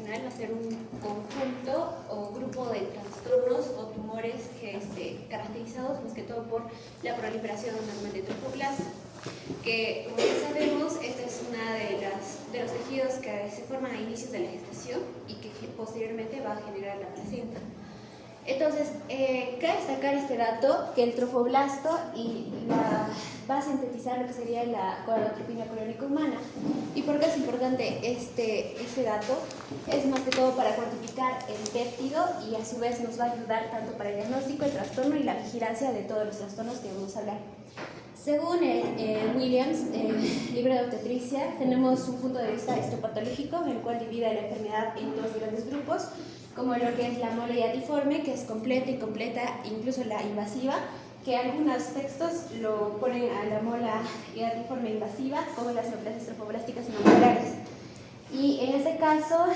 gestacional va a ser un conjunto o grupo de trastornos o tumores caracterizados más que todo por la proliferación normal de trofoblast, que como ya sabemos, este es uno de los tejidos que se forman a inicios de la gestación y que posteriormente va a generar la placenta. Entonces, cabe destacar este dato, que el trofoblasto va a sintetizar lo que sería la gonadotropina coriónica humana. ¿Y por qué es importante este dato? Es más que todo para cuantificar el péptido y a su vez nos va a ayudar tanto para el diagnóstico, el trastorno y la vigilancia de todos los trastornos que vamos a hablar. Según Williams, libro de obstetricia, tenemos un punto de vista histopatológico en el cual divide la enfermedad en dos grandes grupos, como lo que es la mole hiatiforme, que es completa, incompleta, incluso la invasiva, que algunos textos lo ponen a la mola hiatiforme invasiva, como las neoplasias trofoblásticas no molares. Y en este caso,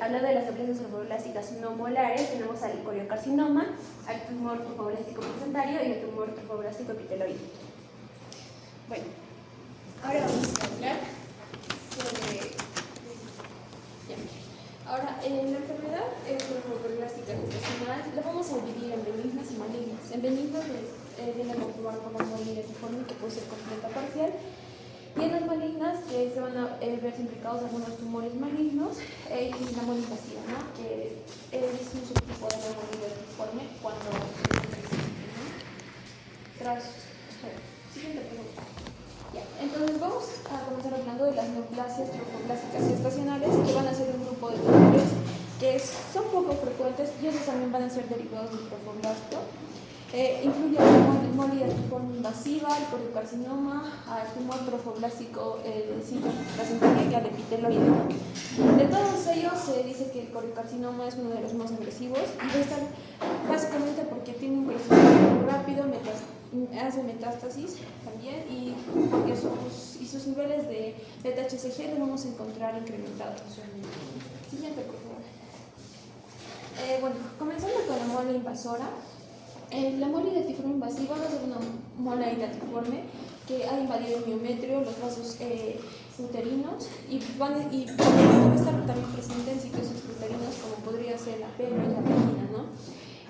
hablando de las neoplasias trofoblásticas no molares, tenemos al coriocarcinoma, al tumor trofoblástico placentario y al tumor trofoblástico epiteloide. Bueno, ahora vamos a hablar sobre... Ahora, la enfermedad trofoblástica gestacional la vamos a dividir en benignas y malignas. En benignas viene a conformar con la mole hiatiforme, que puede ser completa o parcial, y en las malignas se van a verse implicados algunos tumores malignos y la mole invasiva, ¿no? Que es un subtipo de la mole hiatiforme cuando existe, ¿no? Siguiente pregunta. Entonces vamos a comenzar hablando de las neoplasias trofoblásticas gestacionales, que van a ser un grupo de tumores que son poco frecuentes y ellos también van a ser derivados del trofoblasto. Incluye la mole hiatiforme invasiva, el coriocarcinoma, el tumor trofoblástico placentario y al epiteloide. De todos ellos se dice que el coriocarcinoma es uno de los más agresivos y está básicamente porque tiene un crecimiento muy rápido, hace metástasis también y porque sus niveles de beta-HCG los vamos a encontrar incrementados. Siguiente, por favor. Bueno, comenzando con la mole invasora. La mole hiatiforme invasiva va a ser una mole hiatiforme que ha invadido el miometrio, los vasos uterinos y puede estar también presente en sitios extrauterinos como podría ser la pelvis y la vagina, ¿no?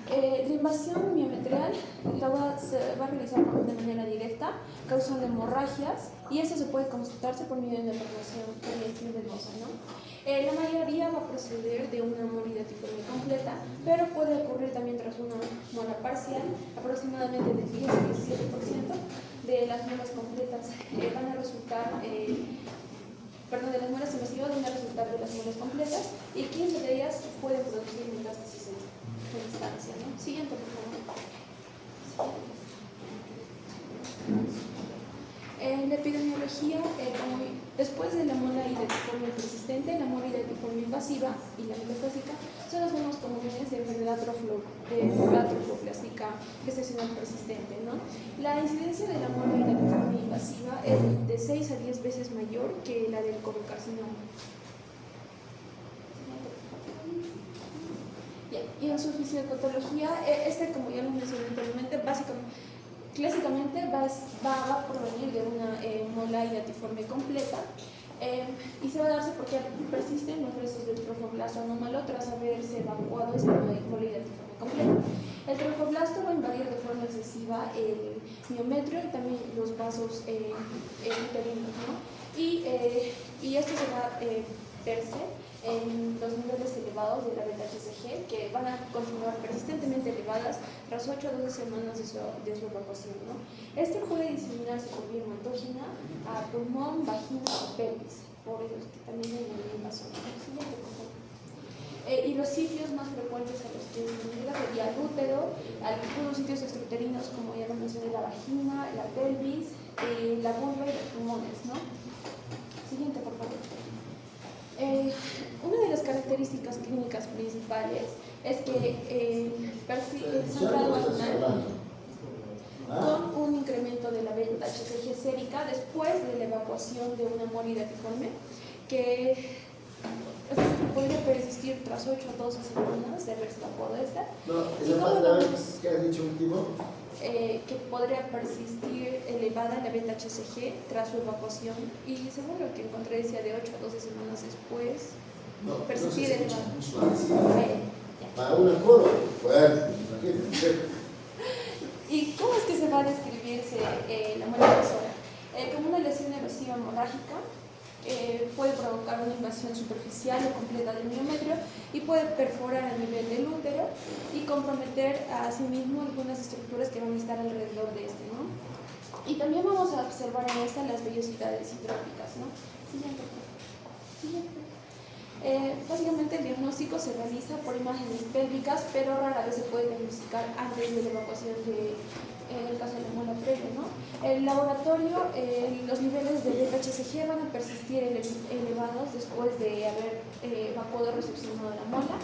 La invasión miometrial se va a realizar de manera directa, causando hemorragias, y eso se puede constatarse por medio de una perforación venosa, ¿no? La mayoría va a proceder de una mole hiatiforme completa, pero puede ocurrir también tras una mola parcial. Aproximadamente del 10 al 17% de las molas completas van a resultar, de las molas invasivas van a resultar de las molas completas, y 15 de ellas pueden producir metástasis en instancia, ¿no? Siguiente, por favor. En la epidemiología, después de la mola hiatiforme persistente, la mola hiatiforme invasiva y la metastásica son las más comunes de enfermedad trofoblástica gestacional persistente, ¿no? La incidencia de la mola hiatiforme invasiva es de 6 a 10 veces mayor que la del coriocarcinoma. Y en su fisiopatología, como ya lo mencioné anteriormente, clásicamente va a provenir de una mola hiatiforme completa y se va a darse porque persisten los restos del trofoblasto anómalo tras haberse evacuado esa mola hiatiforme completa. El trofoblasto va a invadir de forma excesiva el miometrio y también los vasos uterinos, ¿no? Y esto se va a verse en los niveles elevados de la beta-HCG, que van a continuar persistentemente elevadas tras 8 a 12 semanas de su evacuación, ¿no? Este puede diseminarse por vía hematógena a pulmón, vagina o pelvis, por ellos que también hay una invasión. Siguiente, por favor. Y los sitios más frecuentes a los que llega sería el útero, algunos sitios extrauterinos como ya lo mencioné, la vagina, la pelvis, la vulva y los pulmones, ¿no? Siguiente, por favor. Una de las características clínicas principales es que el sangrado vaginal con un incremento de la beta-HCG sérica después de la evacuación de una mola hiatiforme que podría persistir tras 8 a 12 semanas de haberse evacuado esta. ¿Qué has dicho último? Que podría persistir elevada la beta-HCG tras su evacuación, y según lo que encontré decía de 8 a 12 semanas después. No, persistir no en se la... escucha muy suavecito. Ya. Para un coro, fuerte, imagínate. ¿Y cómo es que se va a describirse la muela invasora? Como una lesión erosiva hemorrágica, puede provocar una invasión superficial o completa del miometrio y puede perforar a nivel del útero y comprometer a sí mismo algunas estructuras que van a estar alrededor de este, ¿no? Y también vamos a observar en esta las vellosidades hidrópicas, ¿no? Siguiente, por favor. Siguiente. Básicamente el diagnóstico se realiza por imágenes pélvicas, pero rara vez se puede diagnosticar antes de la evacuación de, en el caso de la muela previa, ¿no? El laboratorio, los niveles de beta-HCG van a persistir elevados después de haber evacuado o recepcionado la muela.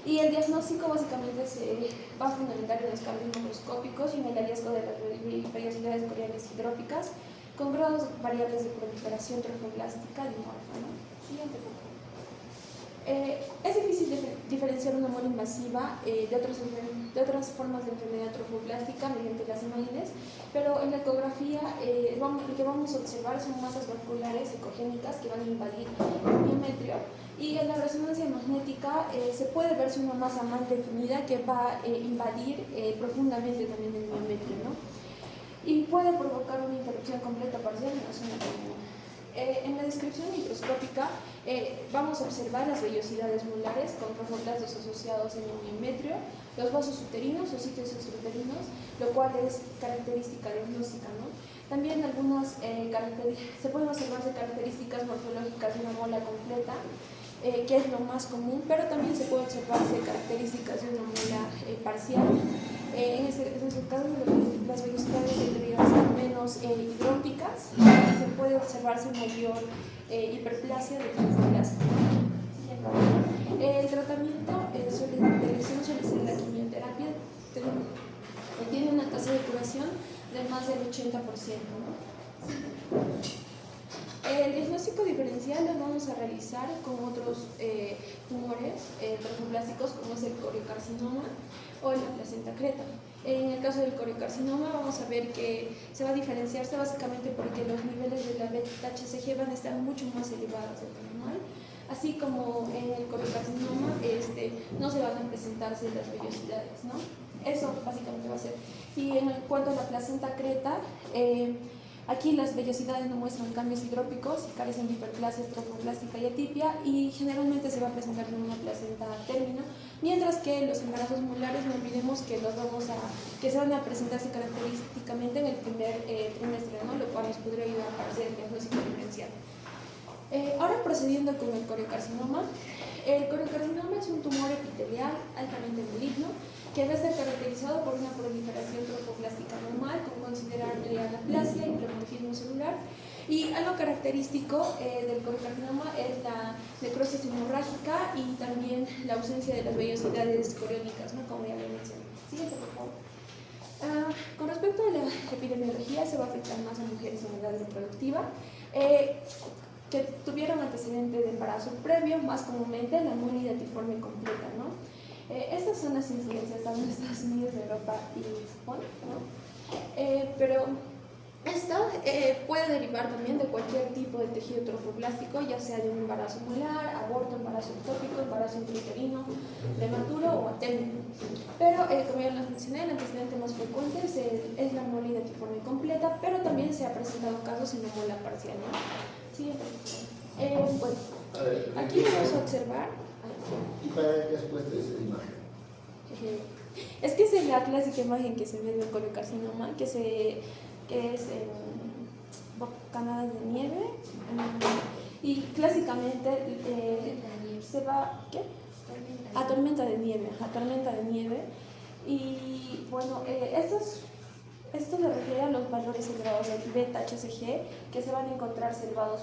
Y el diagnóstico básicamente se va a fundamentar en los cambios macroscópicos y en el hallazgo de las vellosidades coriales hidrópicas con grados variables de proliferación trofoblástica dimorfa, ¿no? Siguiente, por favor. Es difícil diferenciar una muela invasiva de otras formas de enfermedad trofoblástica mediante las imágenes, pero en la ecografía lo que vamos a observar son masas vasculares ecogénicas que van a invadir el miometrio, y en la resonancia magnética se puede verse una masa mal definida que va a invadir profundamente también el miometrio, ¿no? Y puede provocar una interrupción completa parcial en la zona pulmonar. En la descripción microscópica vamos a observar las vellosidades molares con trofoblastos asociados en el miometrio, los vasos uterinos o sitios extrauterinos, lo cual es característica diagnóstica, ¿no? También algunas se pueden observar características morfológicas de una mola completa, que es lo más común, pero también se puede observarse características de una mola parcial. En ese caso, las vellosidades deberían ser menos hidrópicas y se puede observarse mayor hiperplasia de trofoblástica. El tratamiento de elección suele ser la quimioterapia, tiene una tasa de curación de más del 80%, ¿no? El diagnóstico diferencial lo vamos a realizar con otros tumores trofoblásticos como es el coriocarcinoma o la placenta creta. En el caso del coriocarcinoma vamos a ver que se va a diferenciarse básicamente porque los niveles de la beta-HCG van a estar mucho más elevados de lo normal, así como en el coriocarcinoma no se van a presentarse las vellosidades, ¿no? Eso básicamente va a ser. Y en cuanto a la placenta creta, aquí las vellosidades no muestran cambios hidrópicos y carecen de hiperplasia trofoblástica y atipia, y generalmente se va a presentar en una placenta término, mientras que los embarazos molares no olvidemos que se van a presentarse característicamente en el primer trimestre, ¿no? Lo cual nos podría ayudar para hacer el diagnóstico diferencial. Ahora procediendo con el coriocarcinoma. El coriocarcinoma es un tumor epitelial altamente maligno que va a estar caracterizado por una proliferación trofoblástica normal con considerable anaplasia y pleomorfismo celular. Y algo característico del coriocarcinoma es la necrosis hemorrágica y también la ausencia de las vellosidades coriónicas, ¿no? Como ya lo mencioné. Siguiente, por favor. Con respecto a la epidemiología, se va a afectar más a mujeres en edad reproductiva que tuvieron antecedente de embarazo previo, más comúnmente la muela hidatiforme completa, ¿no? Estas son las incidencias tanto en Estados Unidos, Europa y Japón, ¿no? Pero esta puede derivar también de cualquier tipo de tejido trofoblástico, ya sea de un embarazo molar, aborto, embarazo ectópico, embarazo intrauterino, prematuro o aténico. Pero, como ya les mencioné, el antecedente más frecuente es la muela hidatiforme completa, pero también se ha presentado casos en la muela parcial, ¿no? Siguiente. Bueno, aquí vamos a observar. ¿Y para qué has puesto esa imagen? Es que es la clásica imagen que se ve del coriocarcinoma, que es en bocanadas de nieve, y clásicamente se va, ¿qué? A tormenta de nieve, y bueno, esto se refiere a los valores elevados del beta-HCG que se van a encontrar elevados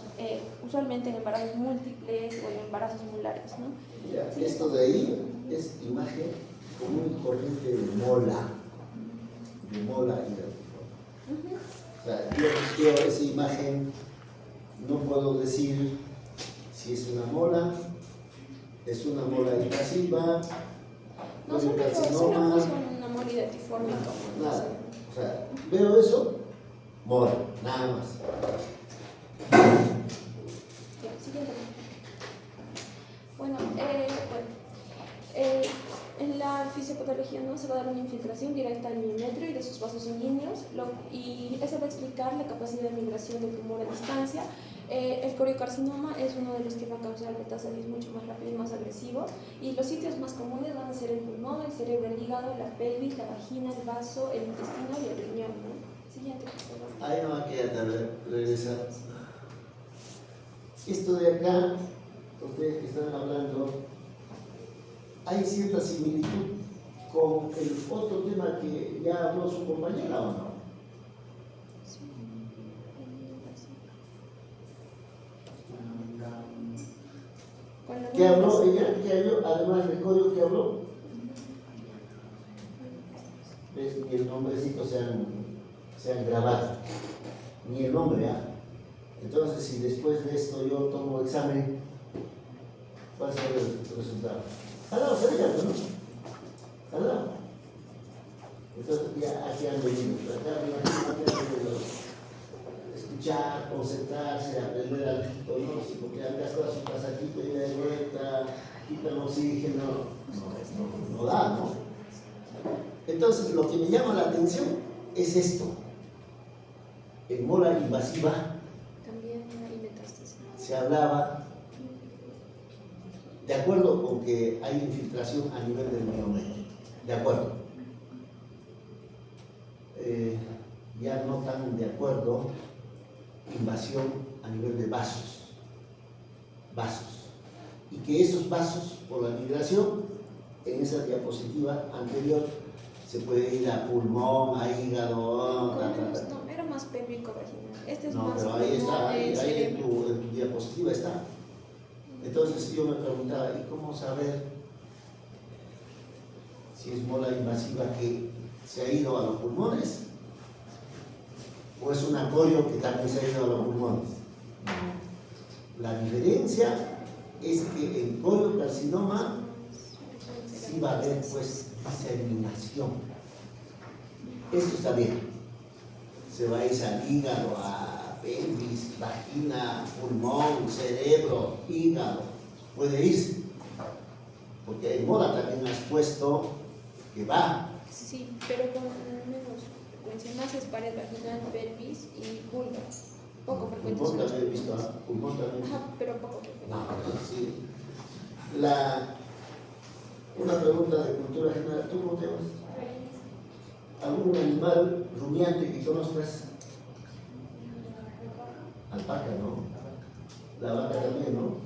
usualmente en embarazos múltiples o en embarazos molares, ¿no? Ya, ¿sí? Esto de ahí es imagen común y corriente de mola hidatiforme. O sea, yo esa imagen no puedo decir si es una mola invasiva, no, solo una mola hidatiforme. Nada. O sea, veo eso, mola, nada más. Siguiente. Bueno, fisiopatología no se va a dar una infiltración directa al miometrio y de sus vasos sanguíneos, y eso va a explicar la capacidad de migración del tumor a distancia. El coriocarcinoma es uno de los que va a causar metástasis mucho más rápido y más agresivo, y los sitios más comunes van a ser el pulmón, el cerebro, el hígado, la pelvis, la vagina, el vaso, el intestino y el riñón, ¿no? Siguiente, por favor. Ahí no va a quedar regresar. Esto de acá, ustedes que están hablando, hay cierta similitud con el otro tema que ya habló su compañera, ¿o no? ¿Qué habló ella? ¿Qué habló? Además del código que habló. ¿Ves? Ni el nombrecito se han grabado. Ni el nombre, ¿ah? Entonces, si después de esto yo tomo examen, ¿cuál será el resultado? Al lado sería, ¿no? Al lado. Entonces, ya aquí han venido. Acá me imagino que han venido escuchar, concentrarse, aprender al quito, ¿no? Sí, porque acá está su pasajito y de vuelta, quitan oxígeno, no da, ¿no? Entonces, lo que me llama la atención es esto. En mola invasiva También hay metástasis. se hablaba, de acuerdo con que hay infiltración a nivel del miometrio, de acuerdo. Ya no tan de acuerdo, invasión a nivel de vasos, y que esos vasos, por la migración, en esa diapositiva anterior, se puede ir a pulmón, a hígado, No, era más pélvico vaginal. Este es no, más pero ahí está, ahí en cerebro. tu diapositiva está. Entonces yo me preguntaba, ¿y cómo saber si es mola invasiva que se ha ido a los pulmones? ¿O es una corio que también se ha ido a los pulmones? La diferencia es que en coriocarcinoma sí va a haber pues diseminación. Esto está bien. Se va a ir al hígado, a pelvis, vagina, pulmón, cerebro, hígado. Puede irse. Porque en moda también has puesto que va. Sí, pero con menos frecuencia. Más es pared vaginal, pelvis y vulva. Poco frecuente. Pulmón también he visto, ¿ah? Pulmón también. Ajá, pero poco frecuente. No, sí. Una pregunta de cultura general. ¿Tú cómo te llamas? ¿Algún animal rumiante que conozcas? Alpaca, ¿no? La vaca también, ¿no?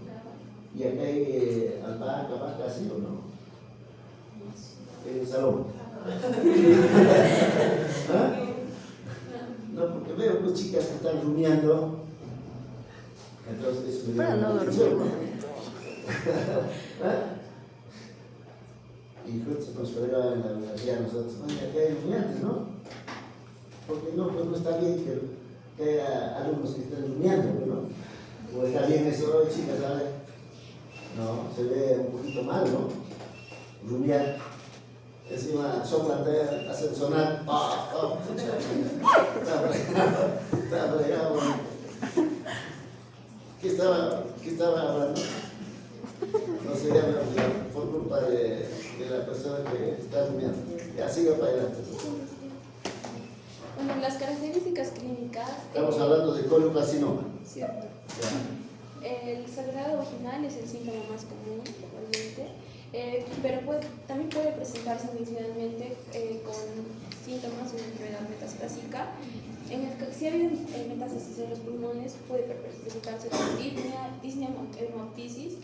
Y acá hay alpaca, vaca, ¿sí o no? En el salón. ¿Ah? No, porque veo pues chicas que están rumiando. Entonces eso me Para llama no la atención, dormir. ¿no? ¿Ah? Y justo nos fregaba en la universidad nosotros, oye, acá hay rumiantes, ¿no? Porque no, pues no está bien que haya alumnos que estén rumiando, ¿no? O está bien eso, oye, chicas, ¿sabes? No, se ve un poquito mal, ¿no? Rumiar. Encima soplan, hacen sonar. Está fregado. ¿Qué estaba hablando? No sé, ya me olvidé, por culpa de la persona que está rumiando. Ya, siga para adelante. Bueno, las características clínicas. Estamos hablando de coriocarcinoma. Cierto. Ya. El sangrado vaginal es el síntoma más común, probablemente, pero también puede presentarse inicialmente con síntomas de una enfermedad metastásica. Si hay metástasis en los pulmones, puede presentarse con disnea, hemoptisis.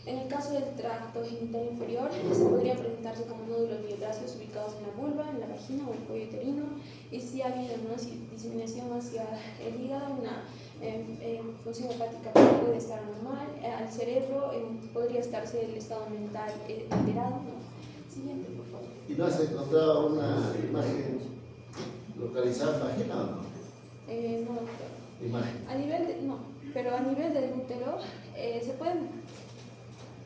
En el caso del tracto genital inferior, se podría presentarse como nódulos miodáceos ubicados en la vulva, en la vagina o el cuello uterino. Y si ha habido diseminación hacia el hígado, una función hepática puede estar normal. Al cerebro podría estarse el estado mental alterado, ¿no? Siguiente, por favor. ¿Y no has encontrado una imagen localizada en vagina o no? No, doctor. Imagen. No, pero a nivel del útero se pueden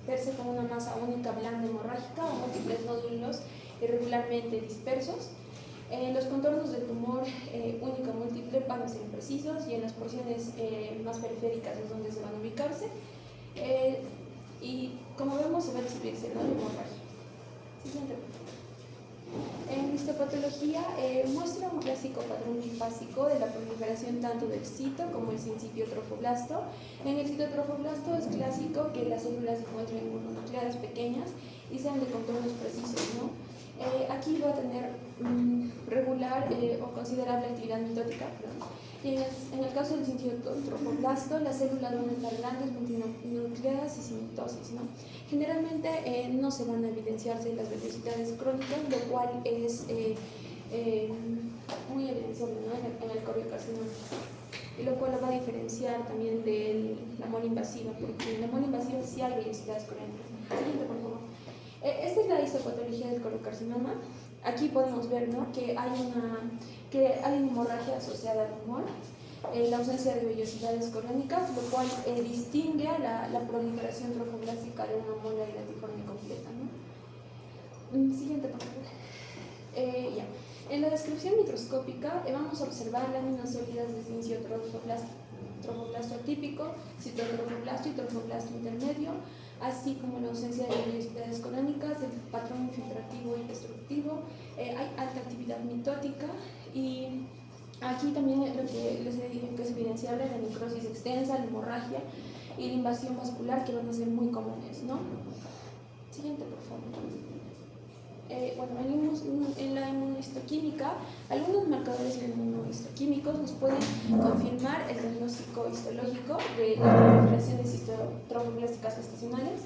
verse como una masa única blanda hemorrágica o múltiples nódulos irregularmente dispersos. Los contornos del tumor único o múltiple van a ser imprecisos y en las porciones más periféricas es donde se van a ubicarse. Y como vemos se va a exhibirse, ¿no? La hemorragia. Siguiente, por favor. histopatología muestra un clásico patrón bifásico de la proliferación tanto del cito como el sincitio trofoblasto. En el citotrofoblasto es clásico que las células se encuentren mononucleadas pequeñas y sean de contornos precisos, ¿no? Aquí va a tener regular o considerable actividad mitótica, y en el caso del citotrofoblasto, las células van a estar grandes, multinucleadas y sin mitosis, ¿no? Generalmente no se van a evidenciarse las vellosidades crónicas, lo cual es muy evidenciable, ¿no? en el coriocarcinoma, y lo cual lo va a diferenciar también de la mole invasiva, porque en la mole invasiva sí hay vellosidades crónicas. Siguiente, por favor. Esta es la histopatología del coriocarcinoma. Aquí podemos ver, ¿no?, que hay una hemorragia asociada al tumor, la ausencia de vellosidades crónicas, lo cual distingue a la proliferación trofoblástica de una mola identiforme completa, ¿no? Siguiente, por favor. Ya. En la descripción microscópica vamos a observar láminas sólidas de inicio trofoblasto atípico, citotrofoblasto y trofoblasto intermedio, así como la ausencia de vellosidades crónicas, el patrón infiltrativo y destructivo, hay alta actividad mitótica, y aquí también lo que les he dicho que es evidenciable, la necrosis extensa, la hemorragia y la invasión vascular, que van a ser muy comunes, ¿no? Siguiente, por favor. En la inmunohistoquímica, algunos marcadores inmunohistoquímicos nos pueden confirmar el diagnóstico histológico de las proliferaciones histotrofoblásticas gestacionales.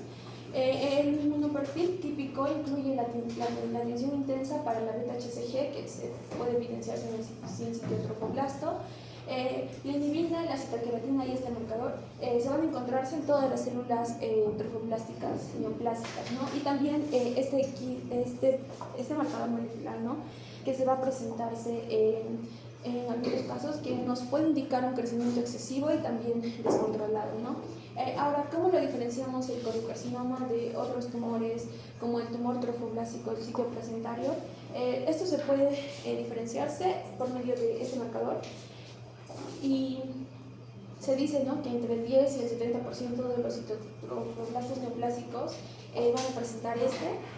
El inmunoperfil típico incluye la atención intensa para la beta-HCG, que se puede evidenciarse en el sincitiotrofoblasto. La inhibina, la citoqueratina y este marcador se van a encontrarse en todas las células trofoblásticas neoplásicas, ¿no? Y también este marcador molecular, ¿no?, que se va a presentarse en algunos casos, que nos puede indicar un crecimiento excesivo y también descontrolado, ¿no? Ahora, ¿cómo lo diferenciamos el coriocarcinoma de otros tumores como el tumor trofoblástico del sitio placentario? Esto se puede diferenciarse por medio de este marcador, y se dice, ¿no?, que entre el 10 y el 70% de los citotrofoblastos neoplásicos van a presentar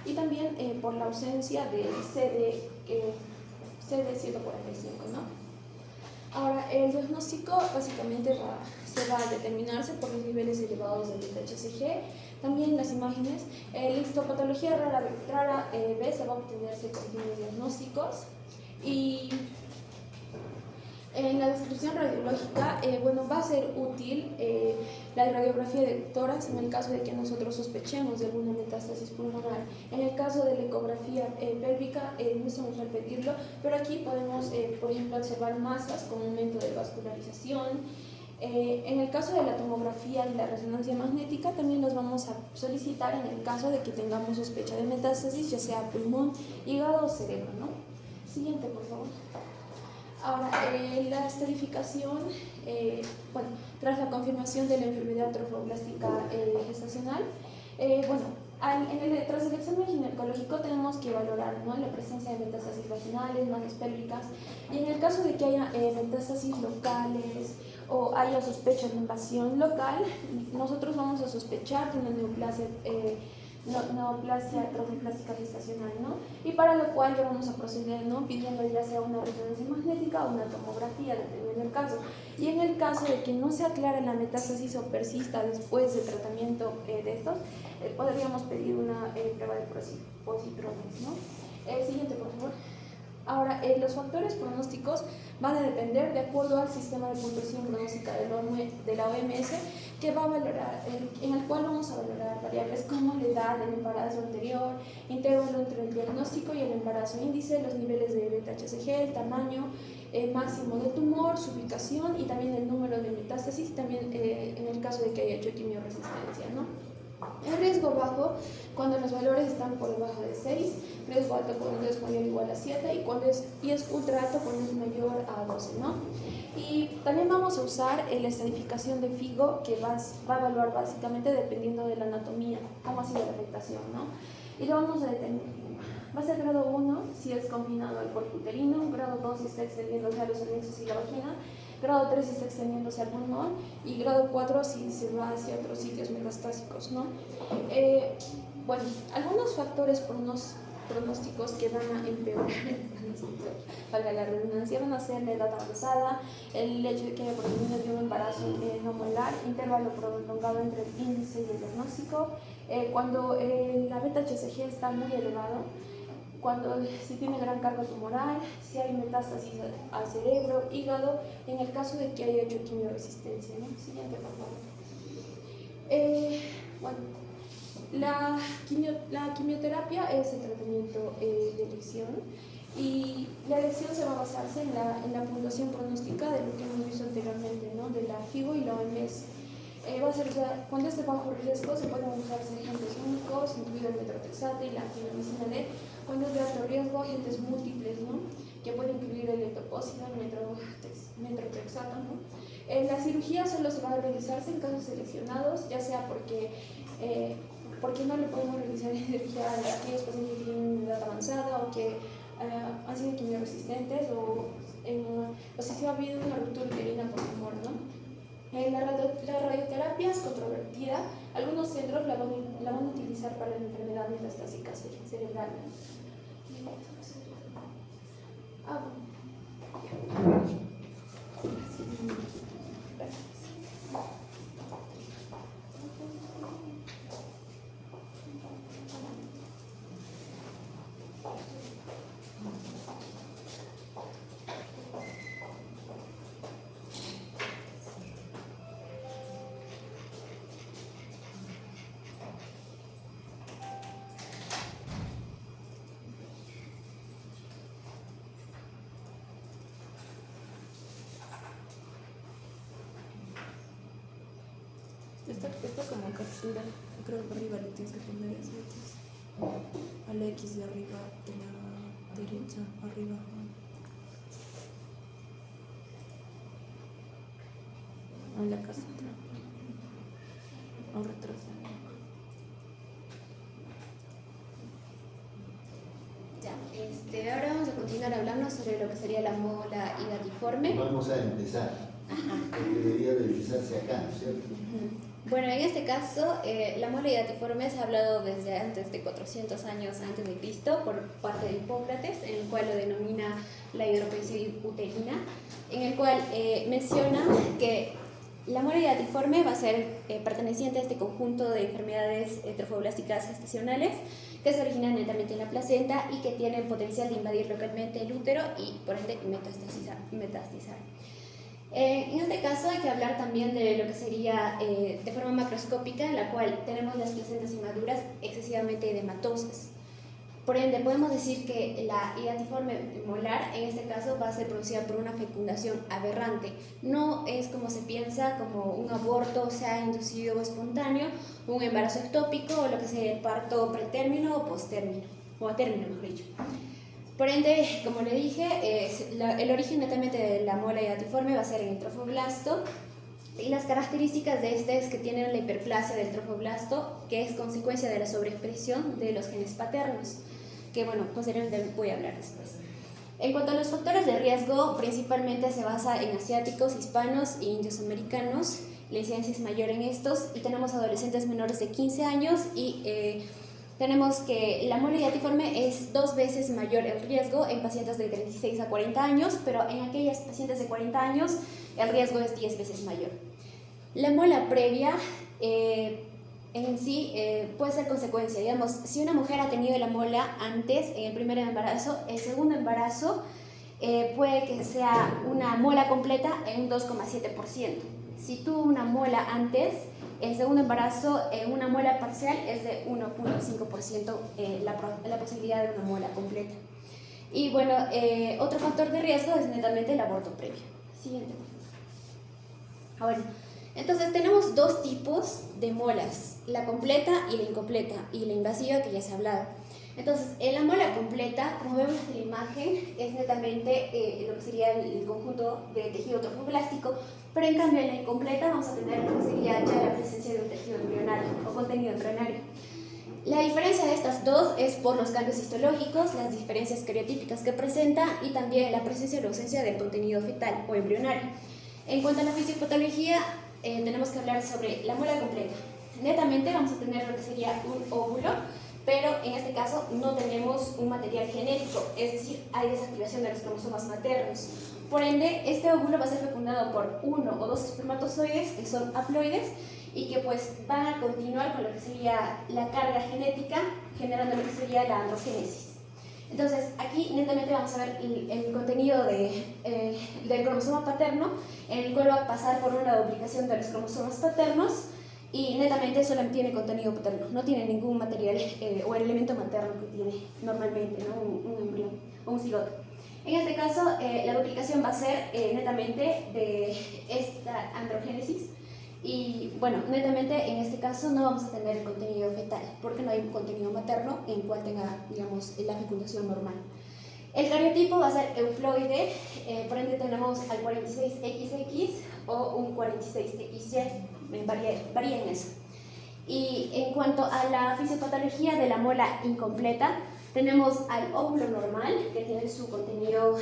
y también por la ausencia del CD145, ¿no? Ahora, el diagnóstico básicamente se va a determinarse por los niveles elevados de beta-HCG. También las imágenes, la histopatología rara vez se va a obtenerse con fines diagnósticos. Y en la descripción radiológica, va a ser útil la radiografía de tórax en el caso de que nosotros sospechemos de alguna metástasis pulmonar. En el caso de la ecografía pélvica, no es usual pedirlo, pero aquí podemos, por ejemplo, observar masas con aumento de vascularización. En el caso de la tomografía y la resonancia magnética, también los vamos a solicitar en el caso de que tengamos sospecha de metástasis, ya sea pulmón, hígado o cerebro, ¿no? Siguiente, por favor. Ahora, la estadificación, tras la confirmación de la enfermedad trofoblástica gestacional, tras el examen ginecológico tenemos que valorar, ¿no?, la presencia de metástasis vaginales, masas pélvicas, y en el caso de que haya metástasis locales o haya sospecha de invasión local, nosotros vamos a sospechar de una neoplasia trofoblástica gestacional, ¿no? Y para lo cual ya vamos a proceder, ¿no?, pidiendo ya sea una resonancia magnética o una tomografía, dependiendo del caso. Y en el caso de que no se aclare la metástasis o persista después del tratamiento de estos, podríamos pedir una prueba de positrones, ¿no? Siguiente, por favor. Ahora, los factores pronósticos van a depender de acuerdo al sistema de puntuación pronóstica de la OMS, que va a valorar, en el cual vamos a valorar variables como la edad del embarazo anterior, intervalo entre el diagnóstico y el embarazo, índice, los niveles de beta-HCG, el tamaño máximo del tumor, su ubicación y también el número de metástasis, y también en el caso de que haya hecho quimioresistencia, ¿no? El riesgo bajo, cuando los valores están por debajo de 6, riesgo alto cuando es mayor o igual a 7, y es ultra alto cuando es mayor a 12, ¿no? Y también vamos a usar la estadificación de FIGO, que va a evaluar básicamente dependiendo de la anatomía, cómo ha sido la afectación, ¿no? Y lo vamos a determinar. Va a ser grado 1 si es confinado al cuerpo uterino, grado 2 si está extendiéndose a los anexos y la vagina, grado 3 si está extendiéndose al pulmón, y grado 4 si se va hacia otros sitios metastásicos, ¿no? Algunos factores pronósticos que van a empeorar el pronóstico, valga la redundancia, van a ser la edad avanzada, el hecho de que haya predominio de un embarazo no molar, intervalo prolongado entre el índice y el diagnóstico, cuando la beta-HCG está muy elevado, cuando si tiene gran carga tumoral, si hay metástasis al cerebro, hígado, en el caso de que haya hecho quimioresistencia, ¿no? Siguiente, por favor. Bueno, la quimioterapia es el tratamiento de elección y la elección se va a basarse en la puntuación pronóstica de lo que hemos visto anteriormente, ¿no? De la FIGO y la OMS. Va a ser, cuando es de bajo riesgo se pueden usarse agentes únicos, incluido el metrotexato y la antinomicina D. Cuando es de alto riesgo, agentes múltiples, ¿no? Que pueden incluir el etoposida, el metrotexato, ¿no? La cirugía solo se va a realizarse en casos seleccionados, ya sea porque no le podemos realizar cirugía a aquellos pacientes que tienen edad avanzada o que han sido quimioresistentes o si ha habido una ruptura uterina por tumor, ¿no? La radioterapia es controvertida. Algunos centros la van a utilizar para la enfermedad metastásica cerebral. Gracias. Esta como captura, creo que arriba le tienes que poner eso. Al X de arriba, de la derecha, arriba. A la casita. O retrasar. Ya, ahora vamos a continuar hablando sobre lo que sería la mola hidatiforme. Vamos a empezar. Porque debería de empezarse acá, ¿no es cierto? Bueno, en este caso, la mola hidatiforme se ha hablado desde antes de 400 años antes de Cristo por parte de Hipócrates, en el cual lo denomina la hidropesia uterina, en el cual menciona que la mola hidatiforme va a ser perteneciente a este conjunto de enfermedades trofoblásticas gestacionales que se originan netamente en la placenta y que tienen potencial de invadir localmente el útero y por ende metastizar. En este caso hay que hablar también de lo que sería de forma macroscópica, en la cual tenemos las placentas inmaduras excesivamente edematosas. Por ende, podemos decir que la hidatiforme molar, en este caso, va a ser producida por una fecundación aberrante. No es como se piensa, como un aborto, sea inducido o espontáneo, un embarazo ectópico o lo que sea el parto pretérmino o posttérmino, o a término, mejor dicho. Por ende, como le dije, el origen netamente de la mola hidatiforme va a ser en el trofoblasto y las características de este es que tienen la hiperplasia del trofoblasto, que es consecuencia de la sobreexpresión de los genes paternos, que bueno, posteriormente voy a hablar después. En cuanto a los factores de riesgo, principalmente se basa en asiáticos, hispanos e indios americanos. La incidencia es mayor en estos y tenemos adolescentes menores de 15 años y tenemos que la mola hidatiforme es 2 veces mayor el riesgo en pacientes de 36 a 40 años, pero en aquellas pacientes de 40 años el riesgo es 10 veces mayor. La mola previa en sí puede ser consecuencia, digamos, si una mujer ha tenido la mola antes, en el primer embarazo, el segundo embarazo puede que sea una mola completa en un 2,7%. Si tuvo una mola antes, el segundo embarazo, una mola parcial es de 1,5% la posibilidad de una mola completa. Y bueno, otro factor de riesgo es netamente el aborto previo. Siguiente. Ahora, entonces tenemos 2 tipos de molas, la completa y la incompleta, y la invasiva que ya se ha hablado. Entonces, en la mola completa, como vemos en la imagen, es netamente lo que sería el conjunto de tejido trofoblástico, pero en cambio en la incompleta vamos a tener lo que sería ya la presencia de un tejido embrionario o contenido embrionario. La diferencia de estas dos es por los cambios histológicos, las diferencias cariotípicas que presenta y también la presencia o la ausencia del contenido fetal o embrionario. En cuanto a la fisiopatología, tenemos que hablar sobre la mola completa. Netamente vamos a tener lo que sería un óvulo pero en este caso no tenemos un material genético, es decir, hay desactivación de los cromosomas maternos. Por ende, este óvulo va a ser fecundado por 1 o 2 espermatozoides que son haploides y que pues van a continuar con lo que sería la carga genética, generando lo que sería la androgénesis. Entonces, aquí netamente vamos a ver el contenido del cromosoma paterno, en el cual va a pasar por una duplicación de los cromosomas paternos y netamente solamente tiene contenido paterno, no tiene ningún material o el elemento materno que tiene normalmente, ¿no? un embrión o un cigoto. En este caso, la duplicación va a ser netamente de esta androgénesis. Y bueno, netamente en este caso no vamos a tener el contenido fetal porque no hay un contenido materno en el cual tenga, digamos, la fecundación normal. El cariotipo va a ser euploide, por ende tenemos al 46XX o un 46XY, varía en eso. Y en cuanto a la fisiopatología de la mola incompleta, tenemos al óvulo normal, que tiene su contenido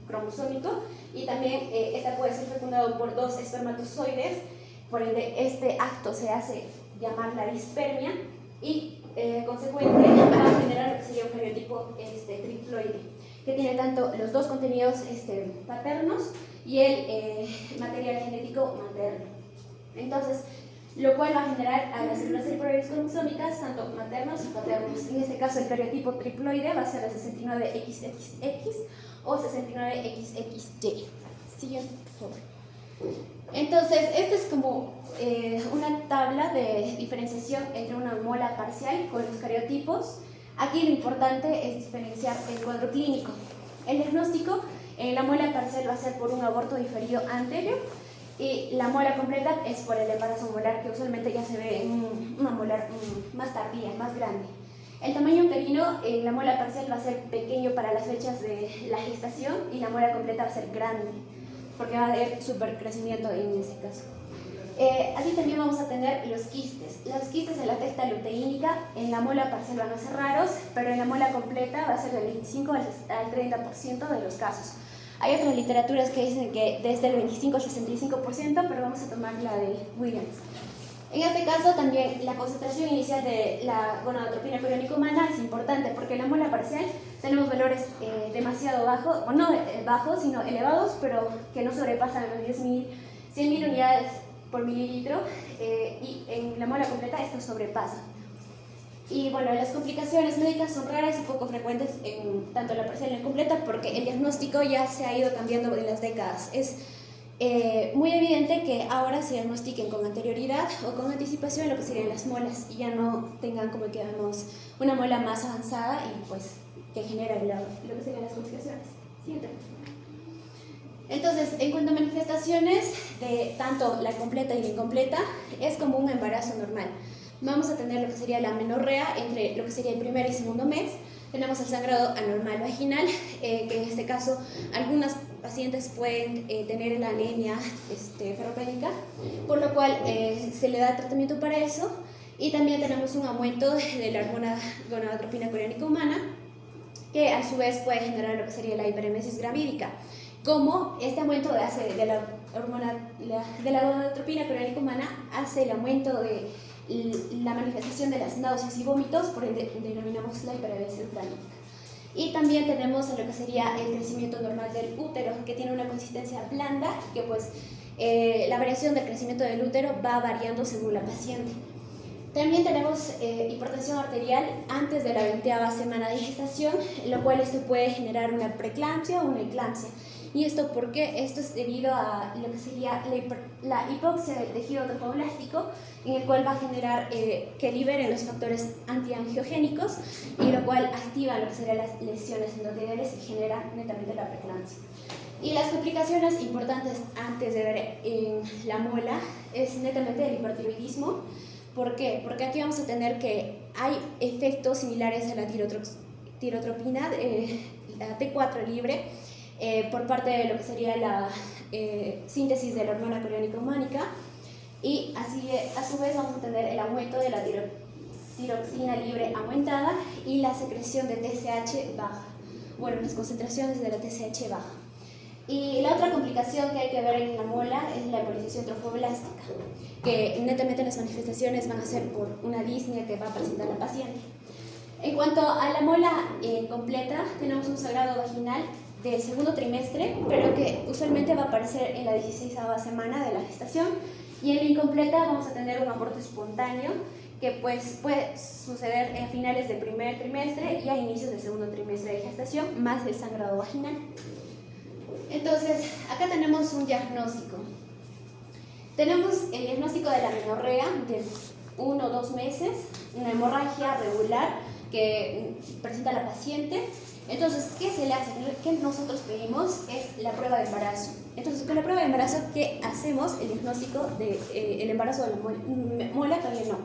cromosómico, y también esta puede ser fecundado por 2 espermatozoides. Por ende, este acto se hace llamar la dispermia y, consecuente, va a generar lo que sería un cariotipo triploide, que tiene tanto los 2 contenidos paternos y el material genético materno. Entonces, lo cual va a generar a las células cerebrales cromosómicas tanto maternos y paternos. En este caso, el cariotipo triploide va a ser el 69XXX o 69XXY. Siguiente, por favor. Entonces, esta es como una tabla de diferenciación entre una mola parcial con los cariotipos. Aquí lo importante es diferenciar el cuadro clínico. El diagnóstico en la mola parcial va a ser por un aborto diferido anterior y la mola completa es por el embarazo molar, que usualmente ya se ve en una molar más tardía, más grande. El tamaño uterino en la mola parcial va a ser pequeño para las fechas de la gestación y la mola completa va a ser grande, porque va a haber supercrecimiento en ese caso. Así también vamos a tener los quistes. Los quistes en la testa luteínica en la mola parcial van a ser raros, pero en la mola completa va a ser del 25 al 30% de los casos. Hay otras literaturas que dicen que desde el 25 al 65%, pero vamos a tomar la de Williams. En este caso también la concentración inicial de la gonadotropina coriónica humana es importante porque en la mola parcial tenemos valores demasiado bajos, o no bajos, sino elevados, pero que no sobrepasan los 100.000 unidades por mililitro, y en la mola completa esto sobrepasa. Y bueno, las complicaciones médicas son raras y poco frecuentes en tanto la parcial y la completa porque el diagnóstico ya se ha ido cambiando en las décadas. Es muy evidente que ahora se diagnostiquen con anterioridad o con anticipación lo que serían las molas y ya no tengan como que vemos una mola más avanzada y pues que genera lo que serían las complicaciones. Siguiente. Entonces, en cuanto a manifestaciones de tanto la completa y la incompleta, es como un embarazo normal. Vamos a tener lo que sería la amenorrea entre lo que sería el primer y segundo mes. Tenemos el sangrado anormal vaginal, que en este caso algunas pacientes pueden tener la anemia ferropénica, por lo cual se le da tratamiento para eso. Y también tenemos un aumento de la hormona gonadotropina coriónica humana, que a su vez puede generar lo que sería la hiperemesis gravídica. Como este aumento de la hormona de la gonadotropina coriónica humana hace el aumento de la manifestación de las náuseas y vómitos, por ende denominamos la hiperemesis gravídica. Y también tenemos lo que sería el crecimiento normal del útero, que tiene una consistencia blanda, que pues la variación del crecimiento del útero va variando según la paciente. También tenemos hipertensión arterial antes de la 20ª semana de gestación, lo cual esto puede generar una preeclampsia o una eclampsia. ¿Y esto por qué? Esto es debido a lo que sería la hipoxia del tejido tromboblástico, en el cual va a generar que liberen los factores antiangiogénicos y lo cual activa lo que serían las lesiones endoteliales y genera netamente la preeclampsia. Y las complicaciones importantes antes de ver en la muela es netamente el hipertiroidismo. ¿Por qué? Porque aquí vamos a tener que hay efectos similares a la tirotropina, la T4 libre, por parte de lo que sería la síntesis de la hormona coriónica humánica, y así a su vez vamos a tener el aumento de la tiroxina libre aumentada y la secreción de TSH baja, bueno, las concentraciones de la TSH baja. Y la otra complicación que hay que ver en la mola es la embolización trofoblástica, que netamente las manifestaciones van a ser por una disnea que va a presentar la paciente. En cuanto a la mola completa, tenemos un sangrado vaginal del segundo trimestre, pero que usualmente va a aparecer en la 16ª semana de la gestación. Y en la incompleta vamos a tener un aborto espontáneo que pues puede suceder a finales del primer trimestre y a inicios del segundo trimestre de gestación, más el sangrado vaginal. Entonces, acá tenemos un diagnóstico. Tenemos el diagnóstico de la menorrea de 1 o 2 meses, una hemorragia regular que presenta la paciente. Entonces, ¿qué se le hace? ¿Qué nosotros pedimos? Es la prueba de embarazo. Entonces, con la prueba de embarazo, ¿qué hacemos? El diagnóstico del embarazo de la mola todavía no,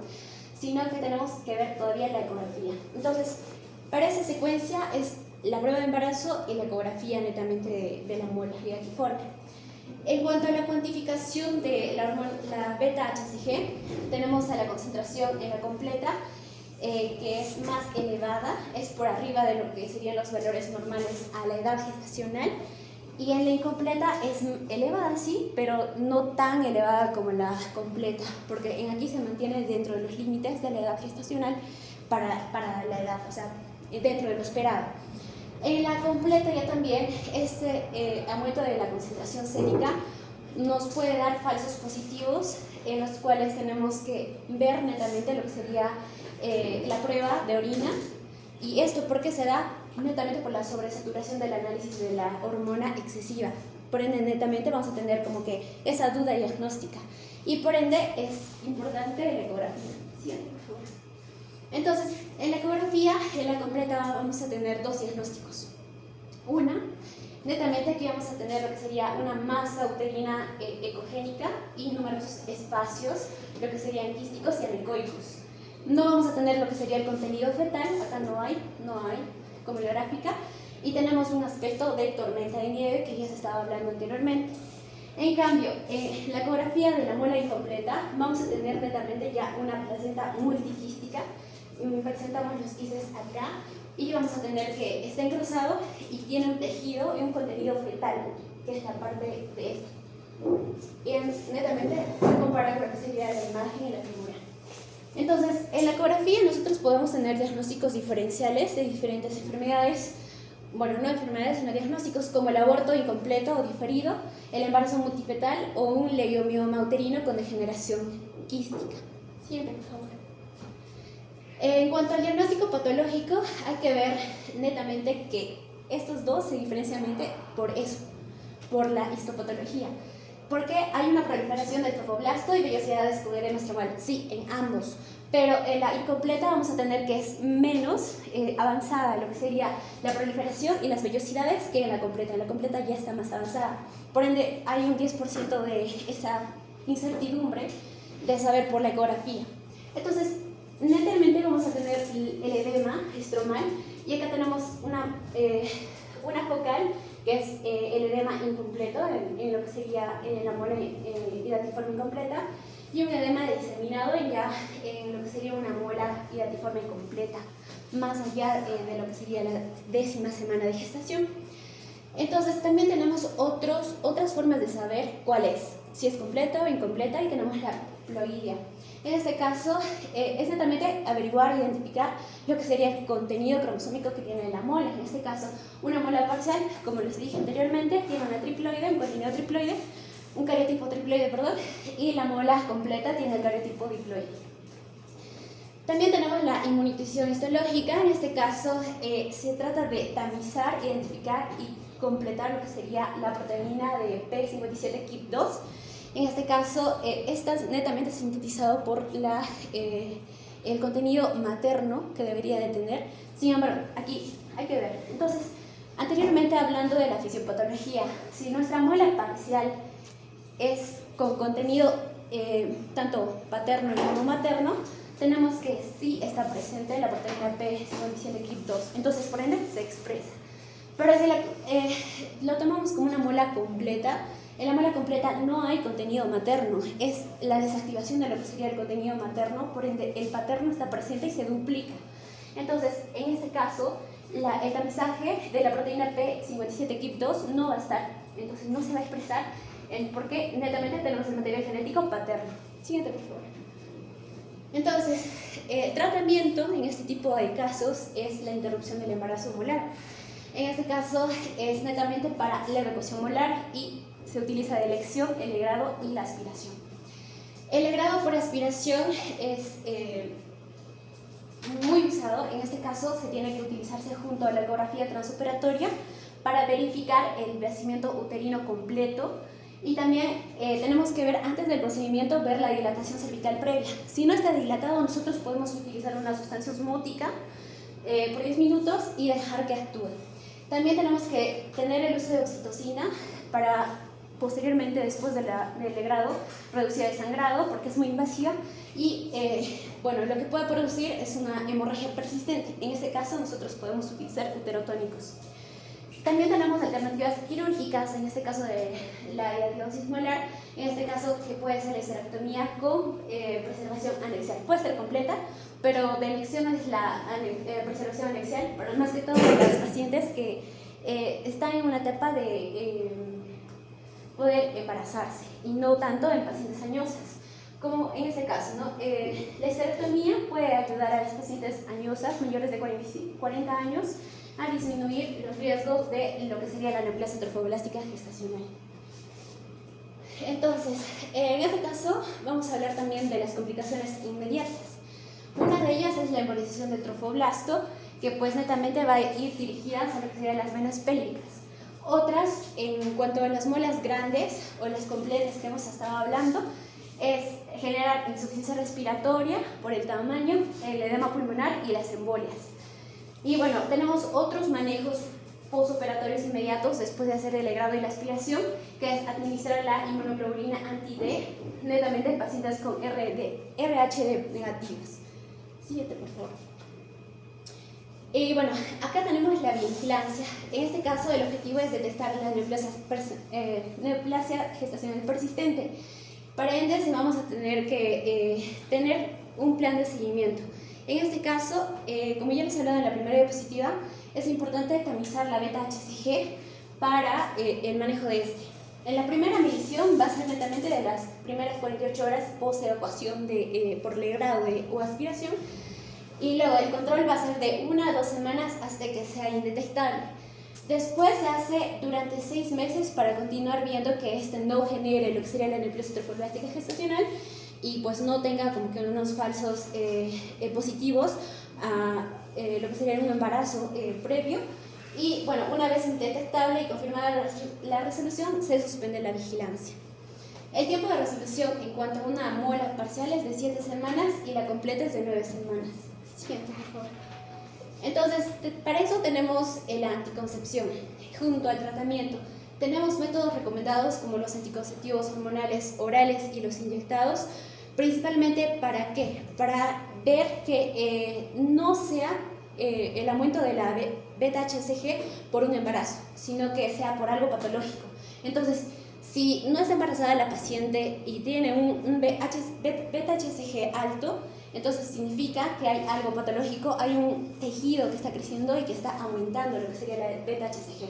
sino que tenemos que ver todavía la ecografía. Entonces, para esa secuencia es la prueba de embarazo y la ecografía netamente de la mola ligatiforme. En cuanto a la cuantificación de la beta-HCG, tenemos a la concentración en la completa, que es más elevada, es por arriba de lo que serían los valores normales a la edad gestacional, y en la incompleta es elevada, sí, pero no tan elevada como la completa, porque en aquí se mantiene dentro de los límites de la edad gestacional para la edad, o sea, dentro de lo esperado. En la completa ya también este aumento de la concentración sérica nos puede dar falsos positivos, en los cuales tenemos que ver netamente lo que sería la prueba de orina. Y esto porque se da netamente por la sobresaturación del análisis de la hormona excesiva. Por ende, netamente vamos a tener como que esa duda diagnóstica. Y por ende es importante la ecografía. ¿Sí? Por favor. Entonces, en la ecografía, en la completa, vamos a tener 2 diagnósticos. Una, netamente aquí vamos a tener lo que sería una masa uterina ecogénica y numerosos espacios, lo que serían quísticos y anecoicos. No vamos a tener lo que sería el contenido fetal, acá no hay como la gráfica, y tenemos un aspecto de tormenta de nieve que ya se estaba hablando anteriormente. En cambio, en la ecografía de la mola incompleta vamos a tener netamente ya una placenta multiquística. Presentamos los quistes acá y vamos a tener que está encruzado y tiene un tejido y un contenido fetal, que es la parte de esto. Y netamente se compara con lo que sería la imagen y la figura. Entonces, en la ecografía nosotros podemos tener diagnósticos diferenciales de diferentes enfermedades, bueno, no enfermedades, sino diagnósticos como el aborto incompleto o diferido, el embarazo multifetal o un leiomioma uterino con degeneración quística. Siguiente, por favor. En cuanto al diagnóstico patológico, hay que ver netamente que estos dos se diferencian por eso, por la histopatología. Porque hay una proliferación del tropoblasto y vellosidades con edema estromal, sí, en ambos. Pero en la incompleta vamos a tener que es menos avanzada lo que sería la proliferación y las vellosidades que en la completa. En la completa ya está más avanzada. Por ende, hay un 10% de esa incertidumbre de saber por la ecografía. Entonces, netamente vamos a tener el edema estromal y acá tenemos una focal que es el edema incompleto en lo que sería en la mola hidatiforme incompleta, y un edema diseminado ya en lo que sería una mola hidatiforme completa, más allá de lo que sería la 10ª semana de gestación. Entonces también tenemos otras formas de saber cuál es, si es completa o incompleta, y tenemos la ploidia. En este caso es netamente averiguar e identificar lo que sería el contenido cromosómico que tiene la mola. En este caso, una mola parcial, como les dije anteriormente, tiene una triploide, un contenido triploide, un cariotipo triploide, y la mola completa tiene el cariotipo diploide. También tenemos la inmunización histológica. En este caso se trata de tamizar, identificar y completar lo que sería la proteína de P57-KIP2. En este caso, esta es netamente sintetizado por el contenido materno que debería de tener. Sin embargo, aquí hay que ver. Entonces, anteriormente hablando de la fisiopatología, si nuestra muela parcial es con contenido tanto paterno como materno, tenemos que sí está presente la proteína P57-KIP2. Entonces, por ende, se expresa. Pero si lo tomamos como una muela completa, en la muela completa no hay contenido materno, es la desactivación de lo que sería el contenido materno, por ende el paterno está presente y se duplica. Entonces, en este caso, el tamizaje de la proteína P57-KIP2 no va a estar, entonces no se va a expresar porque netamente tenemos el material genético paterno. Siguiente, por favor. Entonces, el tratamiento en este tipo de casos es la interrupción del embarazo molar. En este caso es netamente para la evacuación molar y se utiliza de elección el legrado y la aspiración. El legrado por aspiración es muy usado. En este caso se tiene que utilizarse junto a la ecografía transoperatoria para verificar el vaciamiento uterino completo. Y también tenemos que ver antes del procedimiento, ver la dilatación cervical previa. Si no está dilatado, nosotros podemos utilizar una sustancia osmótica por 10 minutos y dejar que actúe. También tenemos que tener el uso de oxitocina para posteriormente, después del legrado, reducir el sangrado porque es muy invasiva y bueno, lo que puede producir es una hemorragia persistente. En este caso nosotros podemos utilizar uterotónicos. También tenemos alternativas quirúrgicas, en este caso de la diagnóstico molar, en este caso que puede ser la histerectomía con preservación anexial. Puede ser completa, pero de elección es la preservación anexial, pero más que todo para las pacientes que están en una etapa de poder embarazarse y no tanto en pacientes añosas, como en este caso, ¿no? La histerectomía puede ayudar a las pacientes añosas mayores de 40 años a disminuir los riesgos de lo que sería la neoplasia trofoblástica gestacional. Entonces, en este caso vamos a hablar también de las complicaciones inmediatas. Una de ellas es la embolización del trofoblasto, que pues netamente va a ir dirigida a lo que serían las venas pélvicas. Otras, en cuanto a las muelas grandes o las completas que hemos estado hablando, es generar insuficiencia respiratoria por el tamaño, el edema pulmonar y las embolias. Y bueno, tenemos otros manejos postoperatorios inmediatos después de hacer el legrado y la aspiración, que es administrar la inmunoglobulina anti-D, netamente en pacientes con RHD negativas. Siguiente, por favor. Y bueno, acá tenemos la vigilancia. En este caso, el objetivo es detectar la neoplasia gestacional persistente. Para ende, vamos a tener que tener un plan de seguimiento. En este caso, como ya les he hablado en la primera diapositiva, es importante tamizar la beta-HCG para el manejo de este. En la primera medición va a ser netamente de las primeras 48 horas post evacuación por legrado o aspiración, y luego el control va a ser de 1 a 2 semanas hasta que sea indetectable. Después se hace durante 6 meses para continuar viendo que este no genere lo que sería la neoplasia trofoblástica gestacional y pues no tenga como que unos falsos positivos a lo que sería un embarazo previo. Y bueno, una vez indetectable y confirmada la resolución, se suspende la vigilancia. El tiempo de resolución en cuanto a una muela parcial es de 7 semanas y la completa es de 9 semanas. Siguiente, por favor. Entonces, para eso tenemos la anticoncepción junto al tratamiento. Tenemos métodos recomendados como los anticonceptivos hormonales orales y los inyectados, principalmente ¿para qué? Para ver que no sea el aumento de la beta-HCG por un embarazo, sino que sea por algo patológico. Entonces, si no está embarazada la paciente y tiene un beta-HCG alto, entonces significa que hay algo patológico, hay un tejido que está creciendo y que está aumentando lo que sería la beta-HCG.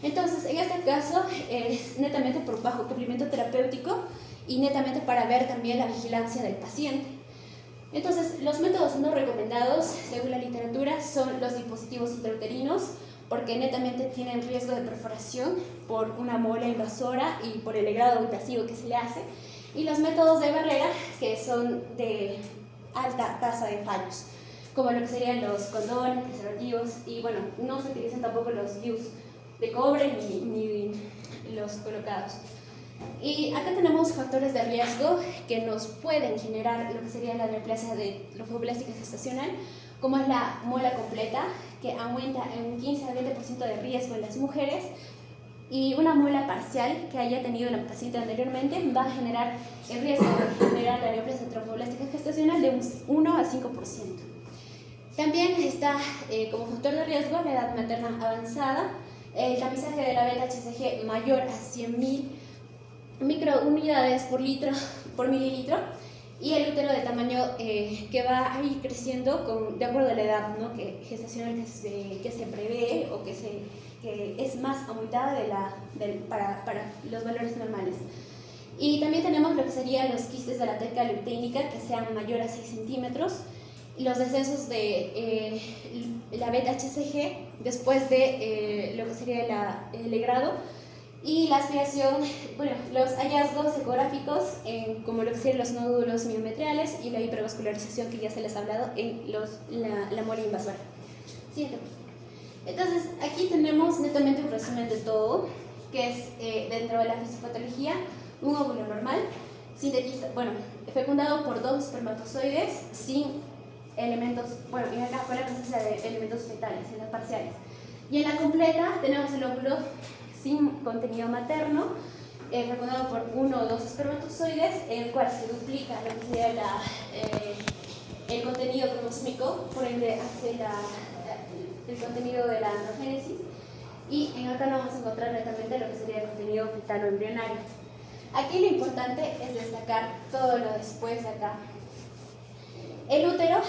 Entonces, en este caso es netamente por bajo cumplimiento terapéutico y netamente para ver también la vigilancia del paciente. Entonces, los métodos no recomendados, según la literatura, son los dispositivos intrauterinos, porque netamente tienen riesgo de perforación por una mola invasora y por el legrado invasivo que se le hace, y los métodos de barrera, que son de alta tasa de fallos, como lo que serían los condones, preservativos, y bueno, no se utilizan tampoco los DIUs de cobre ni los colocados. Y acá tenemos factores de riesgo que nos pueden generar lo que sería la neoplasia trofoblástica gestacional, como es la muela completa, que aumenta en un 15 a 20% de riesgo en las mujeres, y una muela parcial que haya tenido la paciente anteriormente va a generar el riesgo de generar la neoplasia trofoblástica gestacional de un 1 a 5%. También está como factor de riesgo la edad materna avanzada, el tamizaje de la beta-HCG mayor a 100.000 microunidades por mililitro, y el útero de tamaño que va a ir creciendo de acuerdo a la edad, ¿no? Gestacional que se prevé o que es más aumentada para los valores normales. Y también tenemos lo que serían los quistes de la teca luteínica que sean mayores a 6 centímetros, los descensos de la beta-HCG después de lo que sería el legrado, y la aspiración, bueno, los hallazgos ecográficos como lo que serían los nódulos miometriales y la hipervascularización que ya se les ha hablado en la mole invasora. Siguiente, por favor. Entonces, aquí tenemos netamente un resumen de todo, que es dentro de la fisiopatología, un óvulo normal, fecundado por 2 espermatozoides sin elementos, bueno, en acá fue la presencia de elementos fetales, en las parciales. Y en la completa tenemos el óvulo sin contenido materno, fecundado por 1 o 2 espermatozoides, en el cual se duplica lo que sería el contenido cromosómico, por ende hace el contenido de la androgénesis, y en acá no vamos a encontrar netamente lo que sería el contenido fetal o embrionario. Aquí lo importante es destacar todo lo después de acá. El útero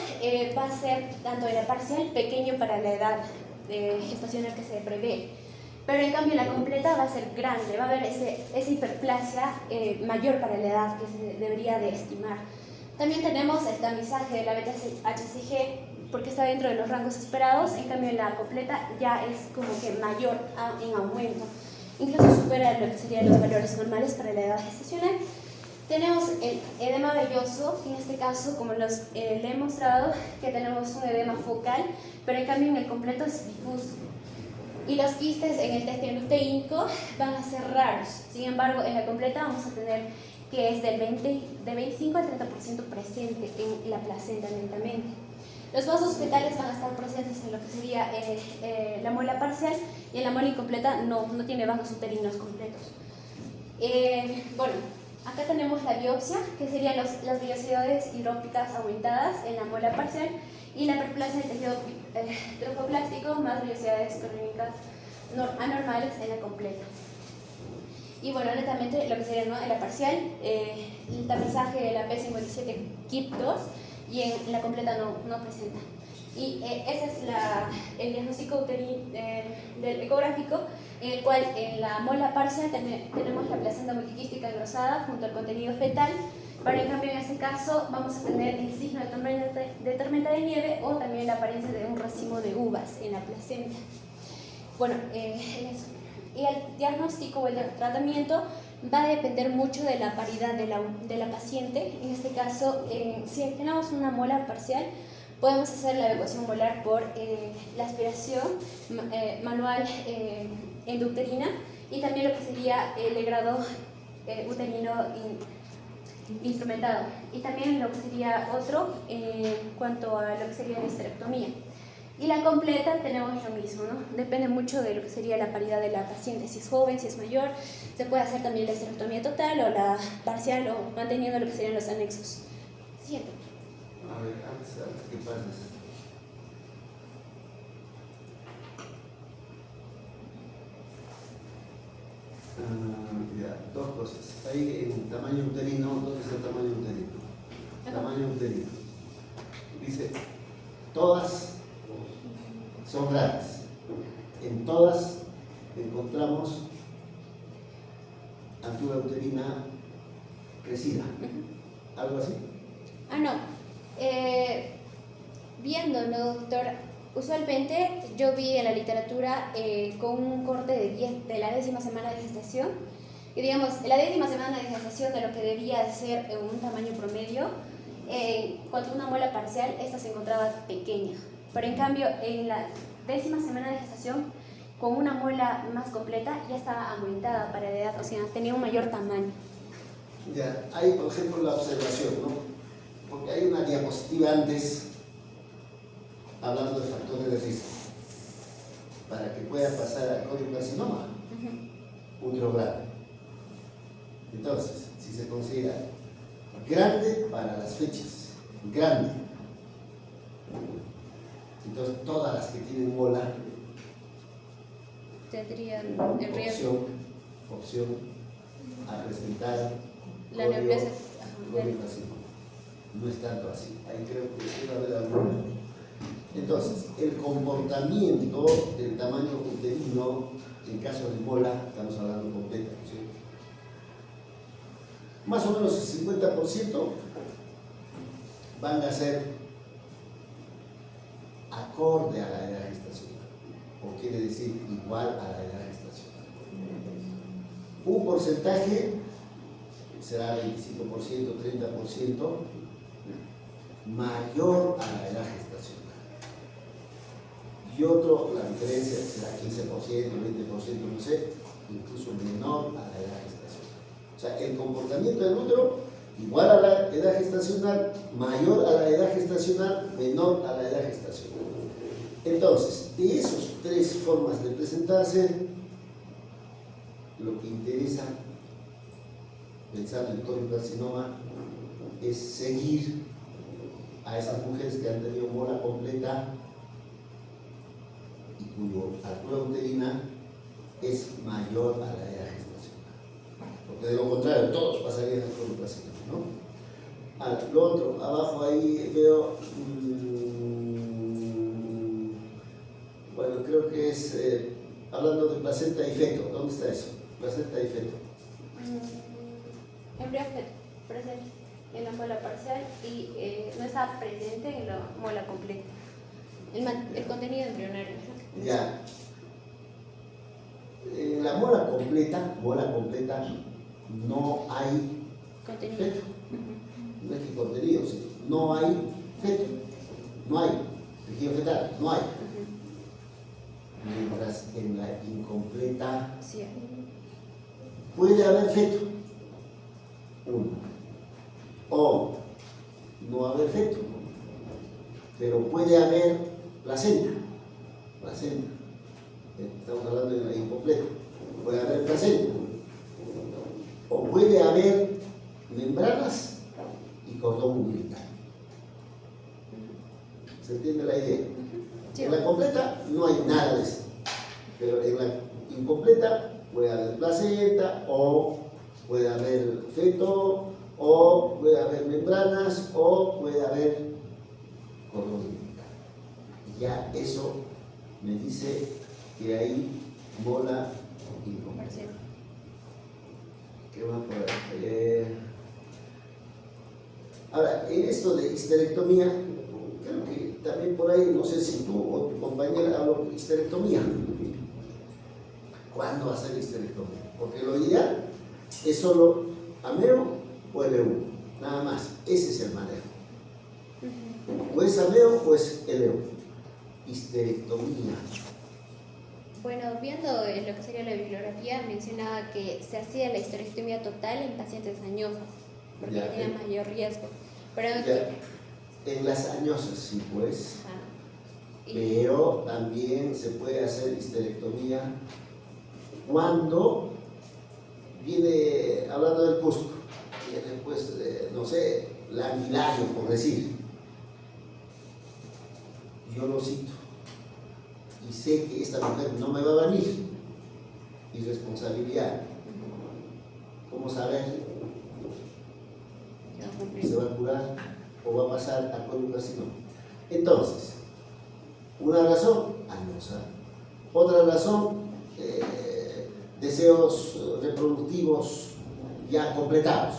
va a ser, tanto en la parcial, pequeño para la edad gestacional que se prevé, pero en cambio en la completa va a ser grande, va a haber esa hiperplasia mayor para la edad que se debería de estimar. También tenemos el tamizaje de la beta-HCG, porque está dentro de los rangos esperados, en cambio en la completa ya es como que mayor en aumento, incluso supera lo que serían los valores normales para la edad gestacional. Tenemos el edema velloso, en este caso, como le he mostrado, que tenemos un edema focal, pero en cambio en el completo es difuso. Y los quistes en el teste luteínico van a ser raros, sin embargo en la completa vamos a tener que es de 25 al 30% presente en la placenta netamente. Los vasos fetales van a estar presentes en lo que sería la muela parcial, y en la muela incompleta no tiene vasos uterinos completos. Bueno, acá tenemos la biopsia, que serían las vellosidades hidrópicas aumentadas en la muela parcial y la perplasia del tejido trofoplástico más vellosidades crónicas anormales en la completa. Y bueno, netamente lo que sería, ¿no?, en la parcial, el tamizaje de la P57-KIP2, y en la completa no presenta. Y ese es el diagnóstico del ecográfico, en el cual en la muela parcial tenemos la placenta multiquística engrosada junto al contenido fetal, pero en cambio en este caso vamos a tener el signo de tormenta de nieve o también la apariencia de un racimo de uvas en la placenta. Bueno, y el diagnóstico o el tratamiento va a depender mucho de la paridad de la paciente. En este caso, si tenemos una mola parcial, podemos hacer la evacuación molar por la aspiración manual endouterina, y también lo que sería el legrado uterino instrumentado, y también lo que sería otro en cuanto a lo que sería la histerectomía. Y la completa tenemos lo mismo, ¿no? Depende mucho de lo que sería la paridad de la paciente, si es joven, si es mayor. Se puede hacer también la histerectomía total o la parcial, o manteniendo lo que serían los anexos. Siguiente. A ver, antes que pases. Ya, dos cosas. Ahí en tamaño uterino, ¿dónde está el tamaño uterino? Tamaño uterino. Dice, todas son grandes. En todas encontramos altura uterina crecida. ¿Algo así? No. Viendo, ¿no, doctor? Usualmente yo vi en la literatura con un corte de la 10ª semana de gestación, y digamos, la 10ª semana de gestación de lo que debía de ser un tamaño promedio, cuando una muela parcial, esta se encontraba pequeña, pero en cambio en la 10ª semana de gestación, con una muela más completa, ya estaba aumentada para la edad, o sea, tenía un mayor tamaño. Ya, hay por ejemplo la observación, ¿no? Porque hay una diapositiva antes hablando de factores de riesgo para que pueda pasar a córneocarcinoma útero grande. Entonces, si se considera grande para las fechas, grande, entonces todas las que tienen mola Tendrían el riesgo. Opción a presentar La neoplasia. córneocarcinoma. No es tanto así. Ahí creo que debe haber alguna. Entonces, el comportamiento del tamaño uterino en caso de mola, estamos hablando completa, ¿no es cierto? más o menos el 50% van a ser acorde a la edad gestacional, o quiere decir igual a la edad gestacional. Un porcentaje será 25%, 30% mayor a la edad gestacional. Y otro, la diferencia será 15%, 20%, no sé, incluso menor a la edad gestacional. O sea, el comportamiento del útero igual a la edad gestacional, mayor a la edad gestacional, menor a la edad gestacional. Entonces, de esas tres formas de presentarse, lo que interesa pensando en coliocarcinoma es seguir a esas mujeres que han tenido mola completa y cuya altura uterina es mayor a la edad gestacional. Porque de lo contrario, todos pasarían al coliocarcinoma, ¿no? Lo otro, abajo ahí veo, bueno, creo que es hablando de placenta y feto. ¿Dónde está eso? Placenta y feto. Embrión presente en la muela parcial y no está presente en la muela completa. El contenido embrionario. Ya. En la mola completa no hay Contenido. feto. No es que contenido, sino no hay feto. No hay tejido fetal, no hay. Mientras en la incompleta Sí. puede haber feto. Uno. O no haber feto, pero puede haber placenta. Estamos hablando de la incompleta. Puede haber placenta. O puede haber membranas y cordón umbilical. ¿Se entiende la idea? Sí. En la completa no hay nada de eso. Pero en la incompleta puede haber placenta, o puede haber feto, o puede haber membranas, o puede haber cordón umbilical. Ya eso me dice que hay mola incompleta. ¿Qué más por ahí? Ahora, en esto de histerectomía, creo que también por ahí, no sé si tú o tu compañera habló de histerectomía. ¿Cuándo hacer histerectomía? Porque lo ideal es solo ameo o LU, nada más. Ese es el manejo. O es ameo o es LU. Histerectomía. Bueno, viendo lo que sería la bibliografía, mencionaba que se hacía la histerectomía total en pacientes añosos, porque Ya, tenían mayor riesgo. Pero Ya, en las añosas sí, pues. y Pero también se puede hacer histerectomía cuando viene, hablando del Cusco, viene pues, no sé, Languilayo, por decir. Yo lo cito y sé que esta mujer no me va a venir. Irresponsabilidad. ¿Cómo saber si se va a curar o va a pasar a coliocarcinoma? Entonces, una razón, añosa. Otra razón, deseos reproductivos ya completados.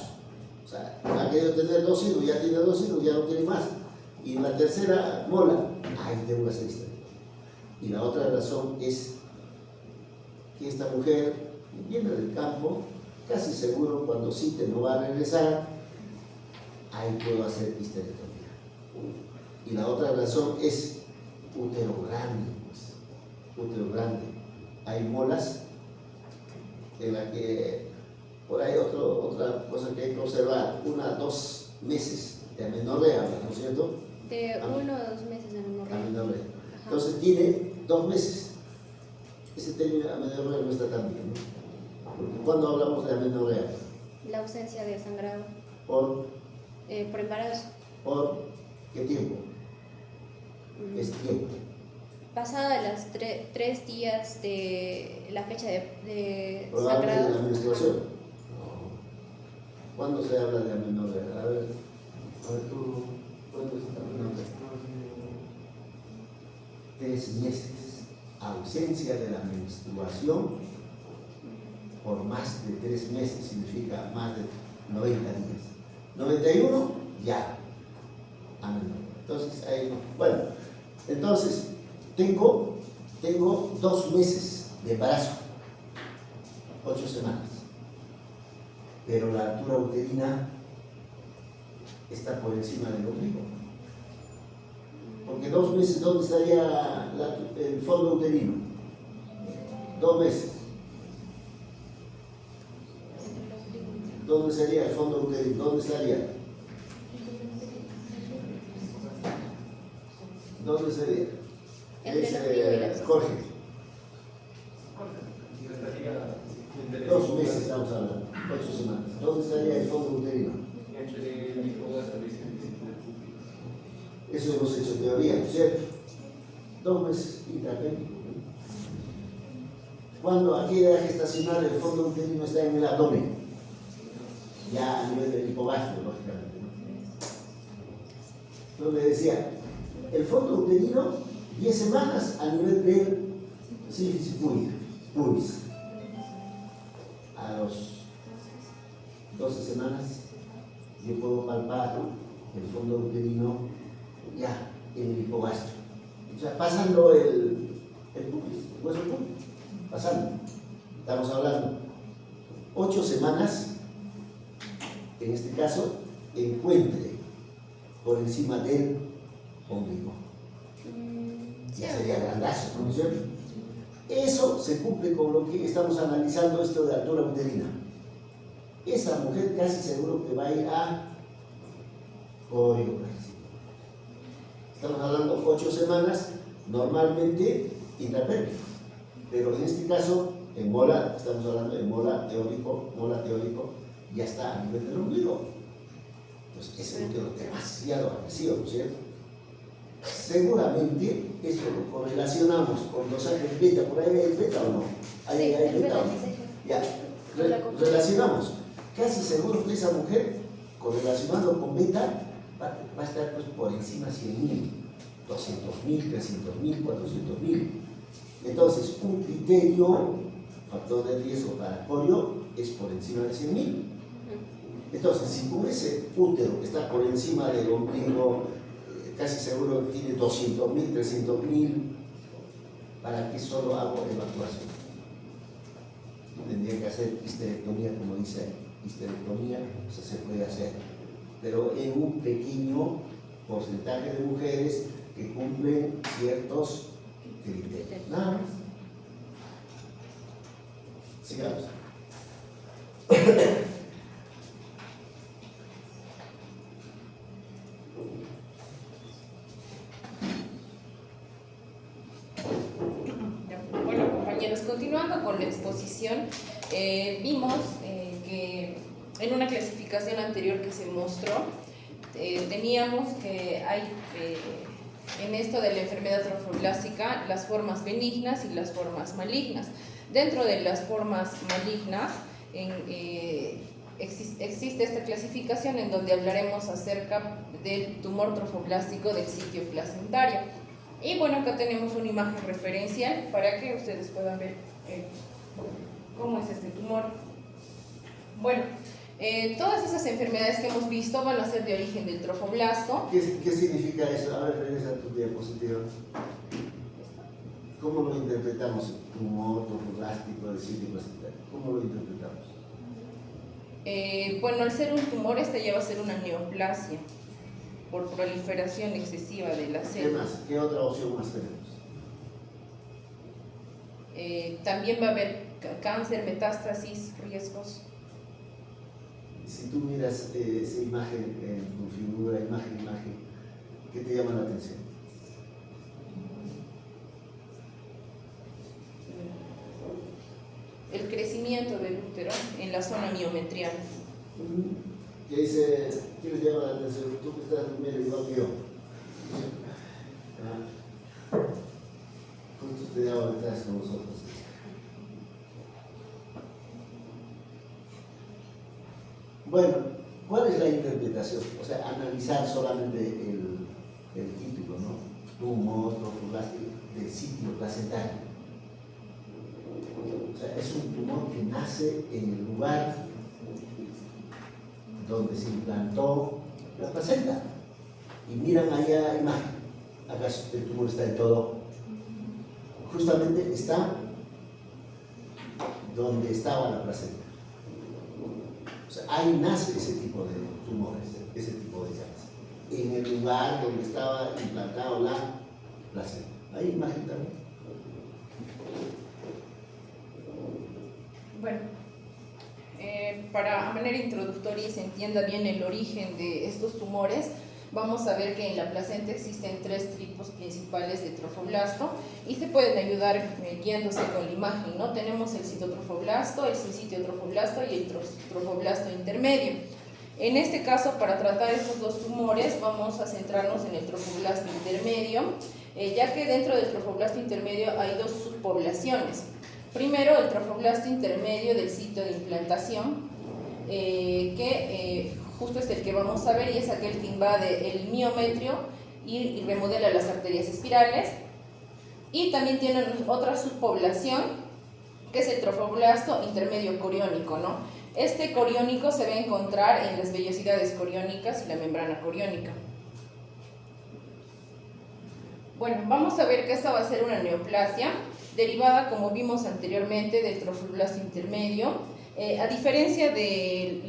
O sea, ha querido tener 2 hijos, ya tiene 2 hijos, ya no quiere más. Y la tercera mola, ahí tengo que hacer histerectomía. Y la otra razón es que esta mujer viene del campo, casi seguro cuando cite no va a regresar, ahí puedo hacer histerectomía. Y la otra razón es útero grande, pues, útero grande. Hay molas en la que, por ahí otra cosa que hay que observar, 1 a 2 meses de amenorrea, ¿no es cierto? de 1 o 2 meses de memoria. Amenorrea. Entonces tiene 2 meses. Ese término amenorrea no está tan bien, ¿no? Porque cuando hablamos de amenorrea, La ausencia de sangrado ¿por embarazo. qué tiempo? Es tiempo. Pasada las 3 días de la fecha de Probable de la sangrado. menstruación. No. ¿Cuándo se habla de amenorrea? A ver tú, ¿cuándo es esta amenorrea? 3 meses. Ausencia de la menstruación por más de 3 meses significa más de 90 días. 91, ya. Entonces, ahí, bueno, entonces, tengo 2 meses de embarazo, 8 semanas, pero la altura uterina está por encima del ombligo. Porque 2 meses, ¿dónde estaría el fondo uterino? 2 meses. ¿Dónde sería el fondo uterino? ¿Dónde estaría? ¿Dónde sería? Entre el ombligo y la zona. Jorge. 2 meses estamos hablando, 8 semanas. ¿Dónde estaría el fondo uterino? Eso hemos hecho teoría, ¿no es cierto? 2 meses intrapélvico. Cuando a qué edad gestacional el fondo uterino está en el abdomen, ya a nivel del hipogastrio, lógicamente, ¿no? Entonces le decía, el fondo uterino, 10 semanas a nivel del sífilis pubis. A los 12 semanas yo puedo palpar el fondo uterino ya en el hipogastrio. O sea, pasando el pubis, el hueso pubis, pasando. Estamos hablando 8 semanas, en este caso, encuentre por encima del ombligo. Ya sería grandazo, ¿no es cierto? Eso se cumple con lo que estamos analizando, esto de altura uterina. Esa mujer casi seguro que va a ir a corioplastia. Estamos hablando 8 semanas, normalmente intrapélvico, pero en este caso, en mola, estamos hablando de mola teórico, ya está a nivel del ombligo. Entonces, ese útero demasiado agresivo, ¿no es cierto? Seguramente eso lo correlacionamos con los ángeles beta. ¿Por ahí hay beta o no? ¿Hay beta o no? Ya, relacionamos. Casi seguro que esa mujer, correlacionando con beta, va a estar pues, por encima de 100.000, 200.000, 300.000, 400.000. Entonces, un criterio, factor de riesgo para corio, es por encima de 100.000. Entonces, si con ese útero que está por encima del ombligo, casi seguro que tiene 200.000, 300.000, ¿para qué solo hago evacuación? Tendría que hacer histerectomía, como dice ahí. Histerectomía, o sea, se puede hacer, pero en un pequeño porcentaje de mujeres que cumplen ciertos criterios. Nada más. Sigamos. Bueno, compañeros, continuando con la exposición, vimos que en una clasificación anterior que se mostró, teníamos que hay en esto de la enfermedad trofoblástica las formas benignas y las formas malignas. Dentro de las formas malignas existe esta clasificación en donde hablaremos acerca del tumor trofoblástico del sitio placentario. Y bueno, acá tenemos una imagen referencial para que ustedes puedan ver cómo es este tumor. Bueno, todas esas enfermedades que hemos visto van a ser de origen del trofoblasto. ¿Qué significa eso? A ver, regresa a tu diapositiva. ¿Cómo lo interpretamos? Tumor trofoblástico del sitio placentario. ¿Cómo lo interpretamos? Bueno, al ser un tumor, esta ya va a ser una neoplasia por proliferación excesiva de las ¿Qué células. más? ¿Qué otra opción más tenemos? También va a haber cáncer, metástasis, riesgos. Si tú miras esa imagen, tu figura, imagen, ¿qué te llama la atención? El crecimiento del útero en la zona miometrial. ¿Qué dice? ¿Qué les llama la atención? Tú que estás medio igual que yo. Justo te daba detrás con nosotros. Bueno, ¿cuál es la interpretación? O sea, analizar solamente el título, ¿no? Tumor trofoblástico del sitio placentario. O sea, es un tumor que nace en el lugar donde se implantó la placenta. Y miran allá la imagen. Acá el tumor está en todo. Justamente está donde estaba la placenta. O sea, ahí nace ese tipo de tumores, ese tipo de llagas. En el lugar donde estaba implantado la placenta. Ahí imagen también. Bueno, para a manera introductoria y se entienda bien el origen de estos tumores, vamos a ver que en la placenta existen 3 tipos principales de trofoblasto y se pueden ayudar guiándose con la imagen, ¿no? Tenemos el citotrofoblasto, el sincitiotrofoblasto y el trofoblasto intermedio. En este caso, para tratar estos 2 tumores, vamos a centrarnos en el trofoblasto intermedio, ya que dentro del trofoblasto intermedio hay 2 subpoblaciones. Primero, el trofoblasto intermedio del sitio de implantación, que justo es el que vamos a ver y es aquel que invade el miometrio y remodela las arterias espirales. Y también tienen otra subpoblación, que es el trofoblasto intermedio coriónico, ¿no? Este coriónico se va a encontrar en las vellosidades coriónicas y la membrana coriónica. Bueno, vamos a ver que esta va a ser una neoplasia derivada, como vimos anteriormente, del trofoblasto intermedio. A diferencia de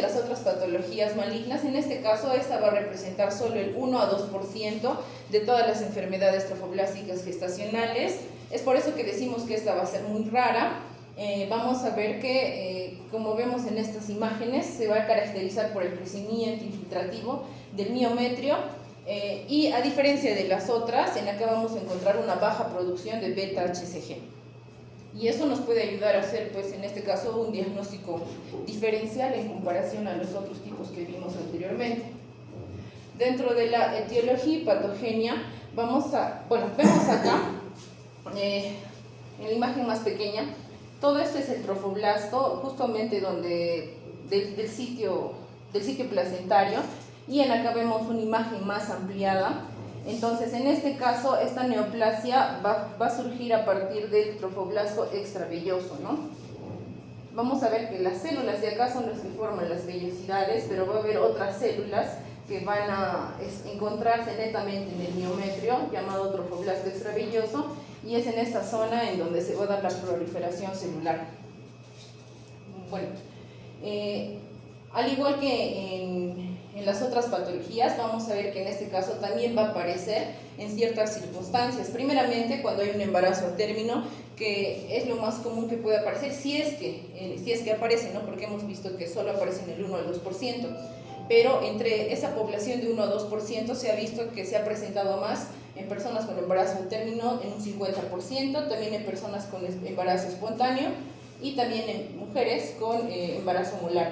las otras patologías malignas, en este caso esta va a representar solo el 1 a 2% de todas las enfermedades trofoblásticas gestacionales. Es por eso que decimos que esta va a ser muy rara. Vamos a ver que, como vemos en estas imágenes, se va a caracterizar por el crecimiento infiltrativo del miometrio. Y a diferencia de las otras, en acá vamos a encontrar una baja producción de beta-HCG. Y eso nos puede ayudar a hacer, pues en este caso, un diagnóstico diferencial en comparación a los otros tipos que vimos anteriormente. Dentro de la etiología y patogenia, vemos acá, en la imagen más pequeña, todo esto es el trofoblasto, justamente del sitio placentario. Y en acá vemos una imagen más ampliada. Entonces, en este caso, esta neoplasia va a surgir a partir del trofoblasto extravelloso, ¿no? Vamos a ver que las células de acá son las que forman las vellosidades, pero va a haber otras células que van a encontrarse netamente en el miometrio, llamado trofoblasto extravelloso, y es en esta zona en donde se va a dar la proliferación celular. Bueno, al igual que en las otras patologías, vamos a ver que en este caso también va a aparecer en ciertas circunstancias. Primeramente, cuando hay un embarazo a término, que es lo más común que puede aparecer, si es que aparece, ¿no? Porque hemos visto que solo aparece en el 1 al 2%, pero entre esa población de 1 a 2% se ha visto que se ha presentado más en personas con embarazo a término en un 50%, también en personas con embarazo espontáneo y también en mujeres con embarazo molar.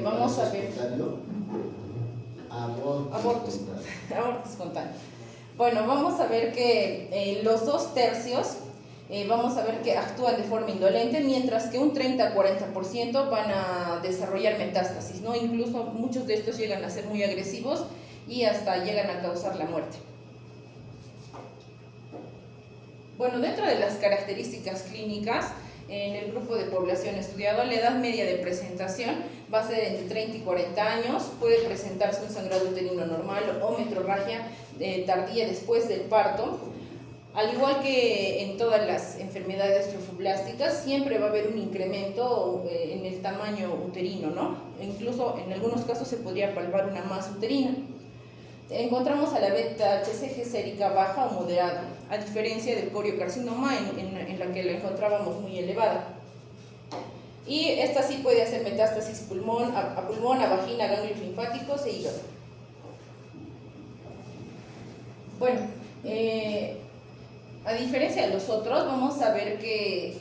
Vamos a ver. Aborto espontáneo. Bueno, vamos a ver que los 2/3 vamos a ver que actúan de forma indolente, mientras que un 30-40% van a desarrollar metástasis, ¿no? Incluso muchos de estos llegan a ser muy agresivos y hasta llegan a causar la muerte. Bueno, dentro de las características clínicas, en el grupo de población estudiado, la edad media de presentación va a ser entre 30 y 40 años, puede presentarse un sangrado uterino normal o metrorragia tardía después del parto. Al igual que en todas las enfermedades trofoblásticas, siempre va a haber un incremento en el tamaño uterino, ¿no? E incluso en algunos casos se podría palpar una masa uterina. Encontramos a la beta-HCG sérica baja o moderada, a diferencia del coriocarcinoma en la que la encontrábamos muy elevada. Y esta sí puede hacer metástasis a pulmón, a vagina, ganglios linfáticos e hígado. Bueno, a diferencia de los otros, vamos a ver que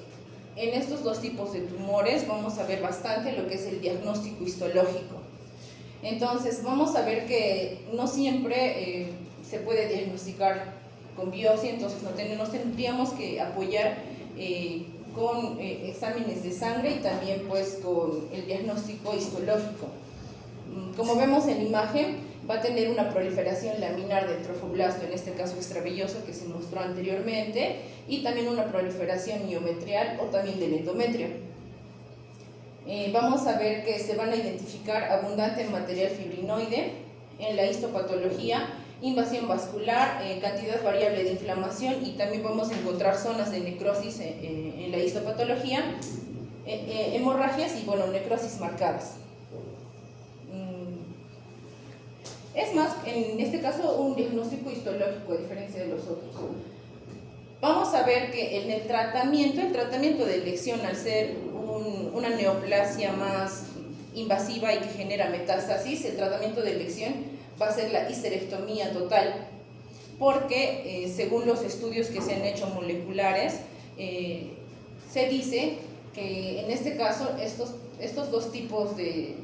en estos 2 tipos de tumores vamos a ver bastante lo que es el diagnóstico histológico. Entonces, vamos a ver que no siempre se puede diagnosticar con biopsia, entonces nos tendríamos que apoyar con exámenes de sangre y también pues con el diagnóstico histológico. Como vemos en la imagen, va a tener una proliferación laminar del trofoblasto, en este caso extravelloso que se mostró anteriormente, y también una proliferación miometrial o también del endometrio. Vamos a ver que se van a identificar abundante material fibrinoide en la histopatología, invasión vascular, cantidad variable de inflamación, y también vamos a encontrar zonas de necrosis en la histopatología, hemorragias y bueno, necrosis marcadas. Es más, en este caso, un diagnóstico histológico a diferencia de los otros. Vamos a ver que en el tratamiento de elección, al ser una neoplasia más invasiva y que genera metástasis, el tratamiento de elección va a ser la histerectomía total, porque según los estudios que se han hecho moleculares, se dice que en este caso estos dos tipos de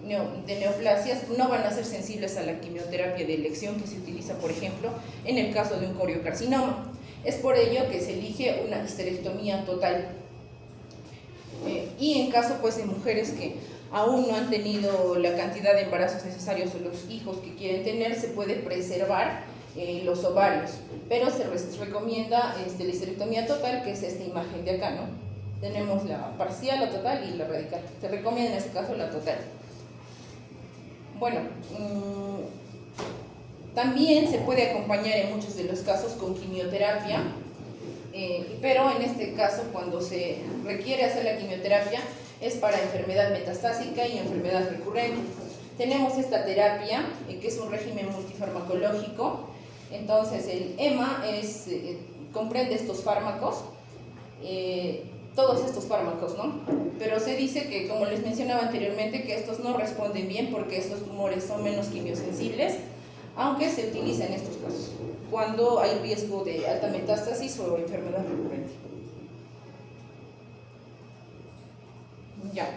neoplasias no van a ser sensibles a la quimioterapia de elección que se utiliza, por ejemplo, en el caso de un coriocarcinoma. Es por ello que se elige una histerectomía total. Y en caso pues de mujeres que aún no han tenido la cantidad de embarazos necesarios o los hijos que quieren tener, se puede preservar los ovarios, pero se recomienda la histerectomía total, que es esta imagen de acá, ¿no? Tenemos la parcial, la total y la radical. Se recomienda en este caso la total. Bueno, también se puede acompañar en muchos de los casos con quimioterapia, pero en este caso cuando se requiere hacer la quimioterapia es para enfermedad metastásica y enfermedad recurrente. Tenemos esta terapia que es un régimen multifarmacológico. Entonces el EMA comprende estos fármacos, todos estos fármacos, ¿no? Pero se dice que, como les mencionaba anteriormente, que estos no responden bien porque estos tumores son menos quimiosensibles, aunque se utiliza en estos casos, cuando hay riesgo de alta metástasis o enfermedad recurrente. Ya.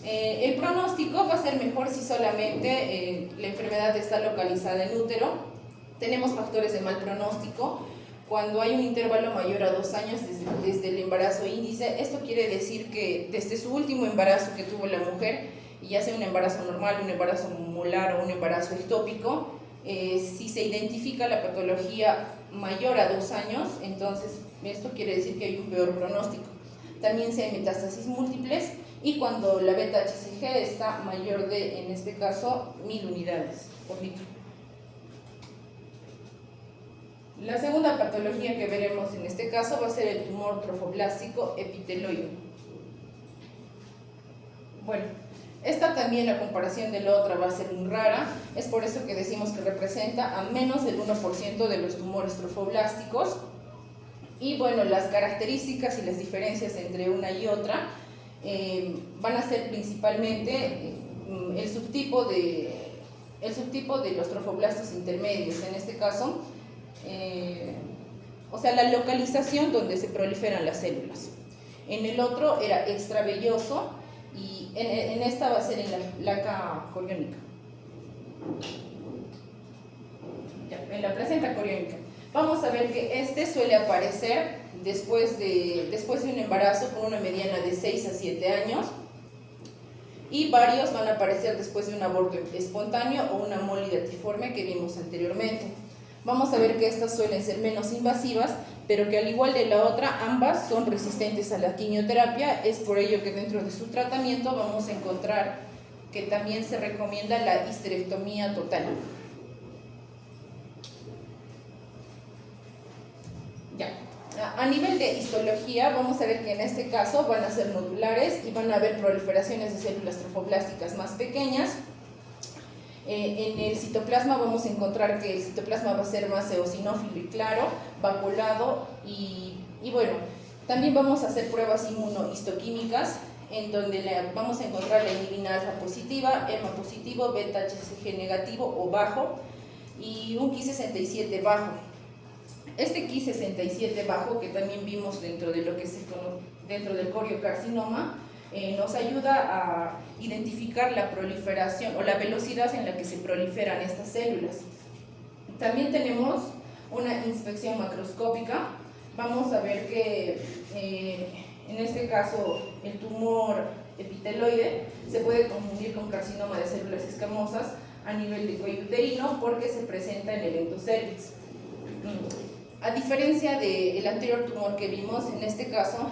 El pronóstico va a ser mejor si solamente la enfermedad está localizada en útero. Tenemos factores de mal pronóstico cuando hay un intervalo mayor a 2 años desde el embarazo índice. Esto quiere decir que desde su último embarazo que tuvo la mujer, y ya sea un embarazo normal, un embarazo molar o un embarazo ectópico, si se identifica la patología mayor a 2 años, entonces esto quiere decir que hay un peor pronóstico. También si hay metástasis múltiples y cuando la beta-HCG está mayor de, en este caso, 1000 unidades por litro. La segunda patología que veremos en este caso va a ser el tumor trofoblástico epiteloide. Bueno, esta también, a comparación de la otra, va a ser muy rara. Es por eso que decimos que representa a menos del 1% de los tumores trofoblásticos. Y bueno, las características y las diferencias entre una y otra van a ser principalmente el subtipo de los trofoblastos intermedios. En este caso, o sea, la localización donde se proliferan las células. En el otro era extravelloso y en esta va a ser en la placa coriónica. Ya, en la placenta coriónica. Vamos a ver que este suele aparecer después de un embarazo con una mediana de 6 a 7 años, y varios van a aparecer después de un aborto espontáneo o una molidatiforme que vimos anteriormente. Vamos a ver que estas suelen ser menos invasivas, pero que al igual de la otra, ambas son resistentes a la quimioterapia. Es por ello que dentro de su tratamiento vamos a encontrar que también se recomienda la histerectomía total. Ya. A nivel de histología, vamos a ver que en este caso van a ser nodulares y van a haber proliferaciones de células trofoblásticas más pequeñas. En el citoplasma vamos a encontrar que el citoplasma va a ser más eosinófilo y claro, vaculado, y bueno, también vamos a hacer pruebas inmunohistoquímicas en donde vamos a encontrar la inhibina alfa positiva, EMA positivo, beta-HCG negativo o bajo y un Ki67 bajo. Este Ki67 bajo, que también vimos dentro del coriocarcinoma, nos ayuda a identificar la proliferación o la velocidad en la que se proliferan estas células. También tenemos una inspección macroscópica. Vamos a ver que en este caso el tumor epiteloide se puede confundir con carcinoma de células escamosas a nivel de cuello uterino porque se presenta en el endocervix. A diferencia del anterior tumor que vimos, en este caso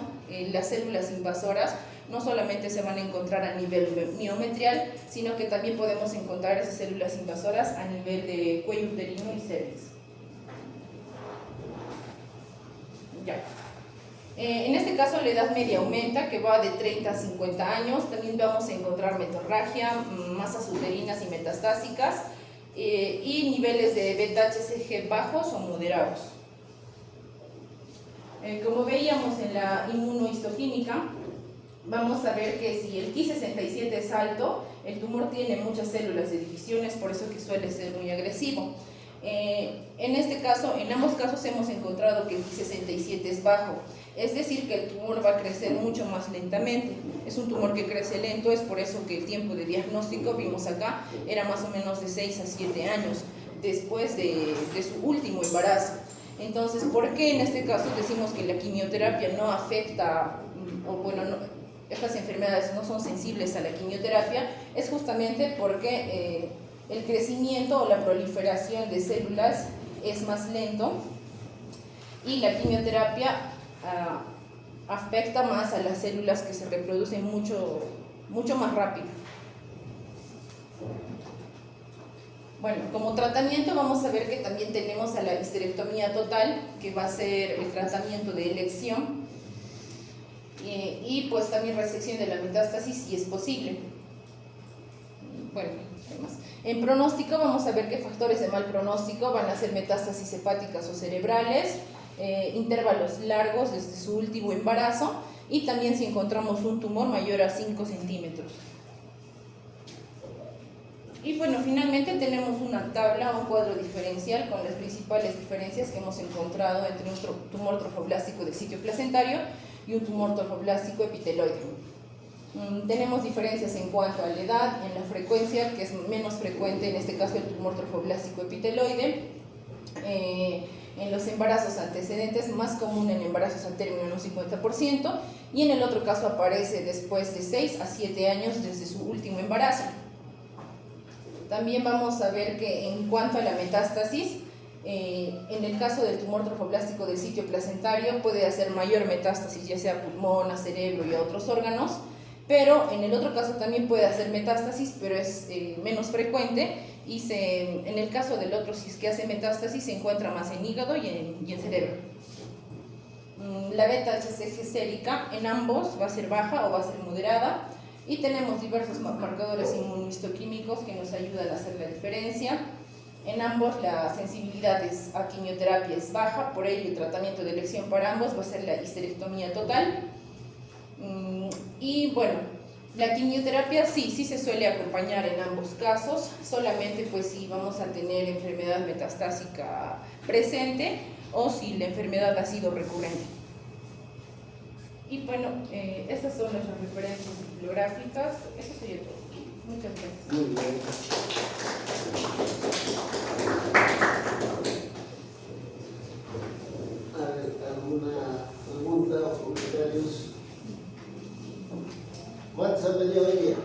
las células invasoras no solamente se van a encontrar a nivel miometrial, sino que también podemos encontrar esas células invasoras a nivel de cuello uterino y cervix. Ya. En este caso la edad media aumenta, que va de 30 a 50 años. También vamos a encontrar metorragia, masas uterinas y metastásicas, y niveles de beta-HCG bajos o moderados. Como veíamos en la inmunohistoquímica, vamos a ver que si el Ki67 es alto, el tumor tiene muchas células de divisiones, por eso que suele ser muy agresivo. En este caso, en ambos casos hemos encontrado que el Ki67 es bajo, es decir, que el tumor va a crecer mucho más lentamente. Es un tumor que crece lento, es por eso que el tiempo de diagnóstico, vimos acá, era más o menos de 6 a 7 años después de su último embarazo. Entonces, ¿por qué en este caso decimos que la quimioterapia no afecta, o bueno, estas enfermedades no son sensibles a la quimioterapia? Es justamente porque el crecimiento o la proliferación de células es más lento y la quimioterapia afecta más a las células que se reproducen mucho más rápido. Bueno, como tratamiento vamos a ver que también tenemos a la histerectomía total, que va a ser el tratamiento de elección, y pues también resección de la metástasis si es posible. Bueno, además, en pronóstico vamos a ver que factores de mal pronóstico van a ser metástasis hepáticas o cerebrales, intervalos largos desde su último embarazo, y también si encontramos un tumor mayor a 5 centímetros. Y bueno, finalmente tenemos una tabla, un cuadro diferencial con las principales diferencias que hemos encontrado entre un tumor trofoblástico del sitio placentario y un tumor trofoblástico epiteloide. Tenemos diferencias en cuanto a la edad, en la frecuencia, que es menos frecuente en este caso el tumor trofoblástico epiteloide, en los embarazos antecedentes, más común en embarazos a término en un 50%, y en el otro caso aparece después de 6 a 7 años desde su último embarazo. También vamos a ver que en cuanto a la metástasis, en el caso del tumor trofoblástico del sitio placentario puede hacer mayor metástasis, ya sea a pulmón, a cerebro y a otros órganos, pero en el otro caso también puede hacer metástasis, pero es menos frecuente, y en el caso del otro, si es que hace metástasis, se encuentra más en hígado y en cerebro. La beta-HCG sérica en ambos va a ser baja o va a ser moderada, y tenemos diversos marcadores inmunohistoquímicos que nos ayudan a hacer la diferencia. En ambos la sensibilidad a quimioterapia es baja, por ello el tratamiento de elección para ambos va a ser la histerectomía total. Y bueno, la quimioterapia sí se suele acompañar en ambos casos, solamente pues si vamos a tener enfermedad metastásica presente o si la enfermedad ha sido recurrente. Y bueno, estas son nuestras referencias bibliográficas. Eso sería todo. Muchas gracias. Muy bien. ¿Alguna pregunta o comentarios? ¿Cuántos han venido hoy día?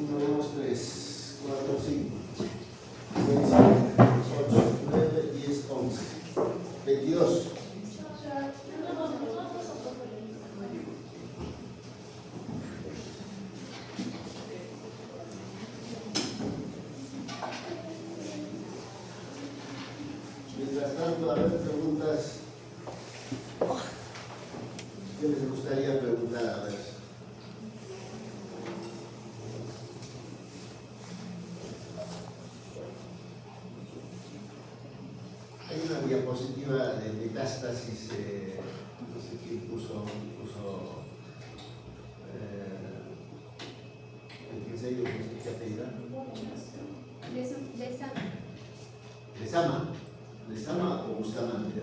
1, 2, 3, 4, 5, 6, 7, 8, 9, 10, 11, 22. Mientras tanto, a ver, preguntas. ¿Qué les gustaría preguntar? A ver. Hay una diapositiva de metástasis, no sé quién puso el que se dio, ¿qué apellida? ¿Lesama o Bustamante?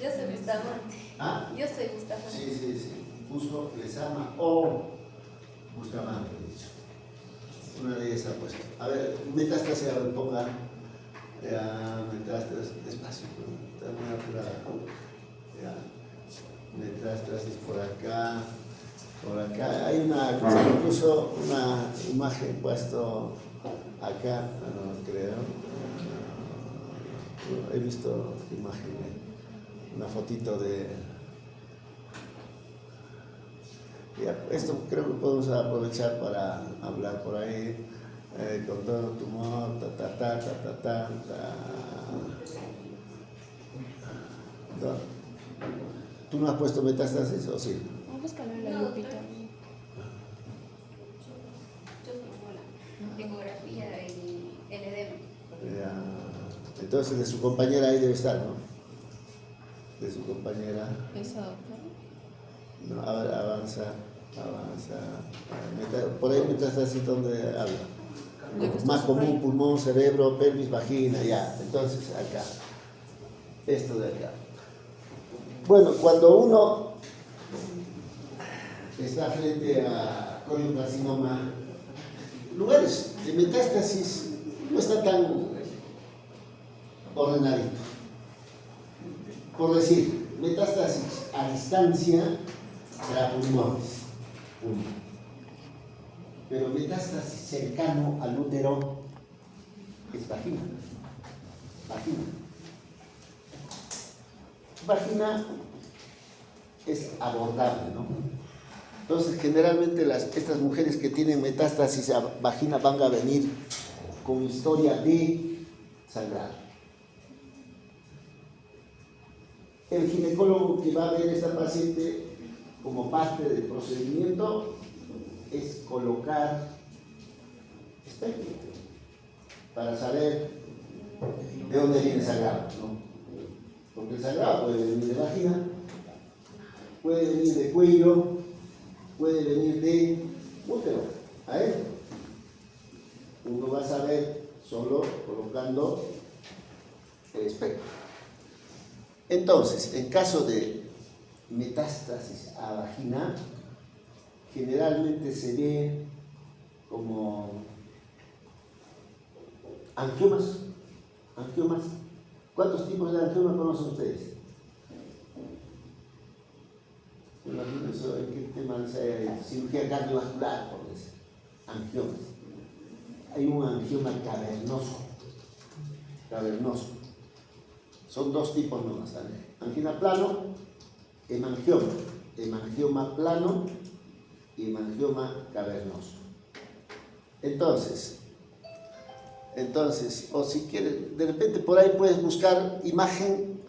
Yo soy Bustamante. ¿Ah? Yo soy Bustamante. Sí. Puso Lesama o Bustamante, he dicho. Una de ellas ha puesto. A ver, metástasis, a ver, ponga. Metástasis, despacio. Metástasis por acá. Hay incluso una imagen puesto acá, no creo. He visto imágenes. una fotito de... Ya, esto creo que podemos aprovechar para hablar por ahí, con todo tumor, ¿No? ¿Tú no has puesto metástasis o sí? Vamos a poner la lupita. Yo soy la ecografía y el edema. Ya. Entonces de su compañera ahí debe estar, ¿no? De su compañera. Esa doctora. No, a ver, avanza. Por ahí metástasis donde habla. Más común, pulmón, cerebro, pelvis, vagina, ya. Entonces acá. Esto de acá. Bueno, cuando uno está frente a coriocarcinoma, lugares de metástasis no está tan ordenadito. Por decir, metástasis a distancia para pulmones, uno. Pero metástasis cercano al útero es vagina. Vagina es abordable, ¿no? Entonces, generalmente estas mujeres que tienen metástasis a vagina van a venir con historia de sangrado. El ginecólogo que va a ver a esta paciente como parte del procedimiento es colocar espectro para saber de dónde viene el sangrado, ¿no? Porque el sangrado puede venir de vagina, puede venir de cuello, puede venir de útero. A él uno va a saber solo colocando el espectro. Entonces, en caso de metástasis a vagina, generalmente se ve como angiomas. ¿Cuántos tipos de angiomas conocen ustedes? Imagínense en qué tema de cirugía cardiovascular, por decir. Angiomas. Hay un angioma cavernoso. Son dos tipos nomás, ¿vale? Angina plano, hemangioma plano y hemangioma cavernoso. Entonces, o si quieres, de repente por ahí puedes buscar imagen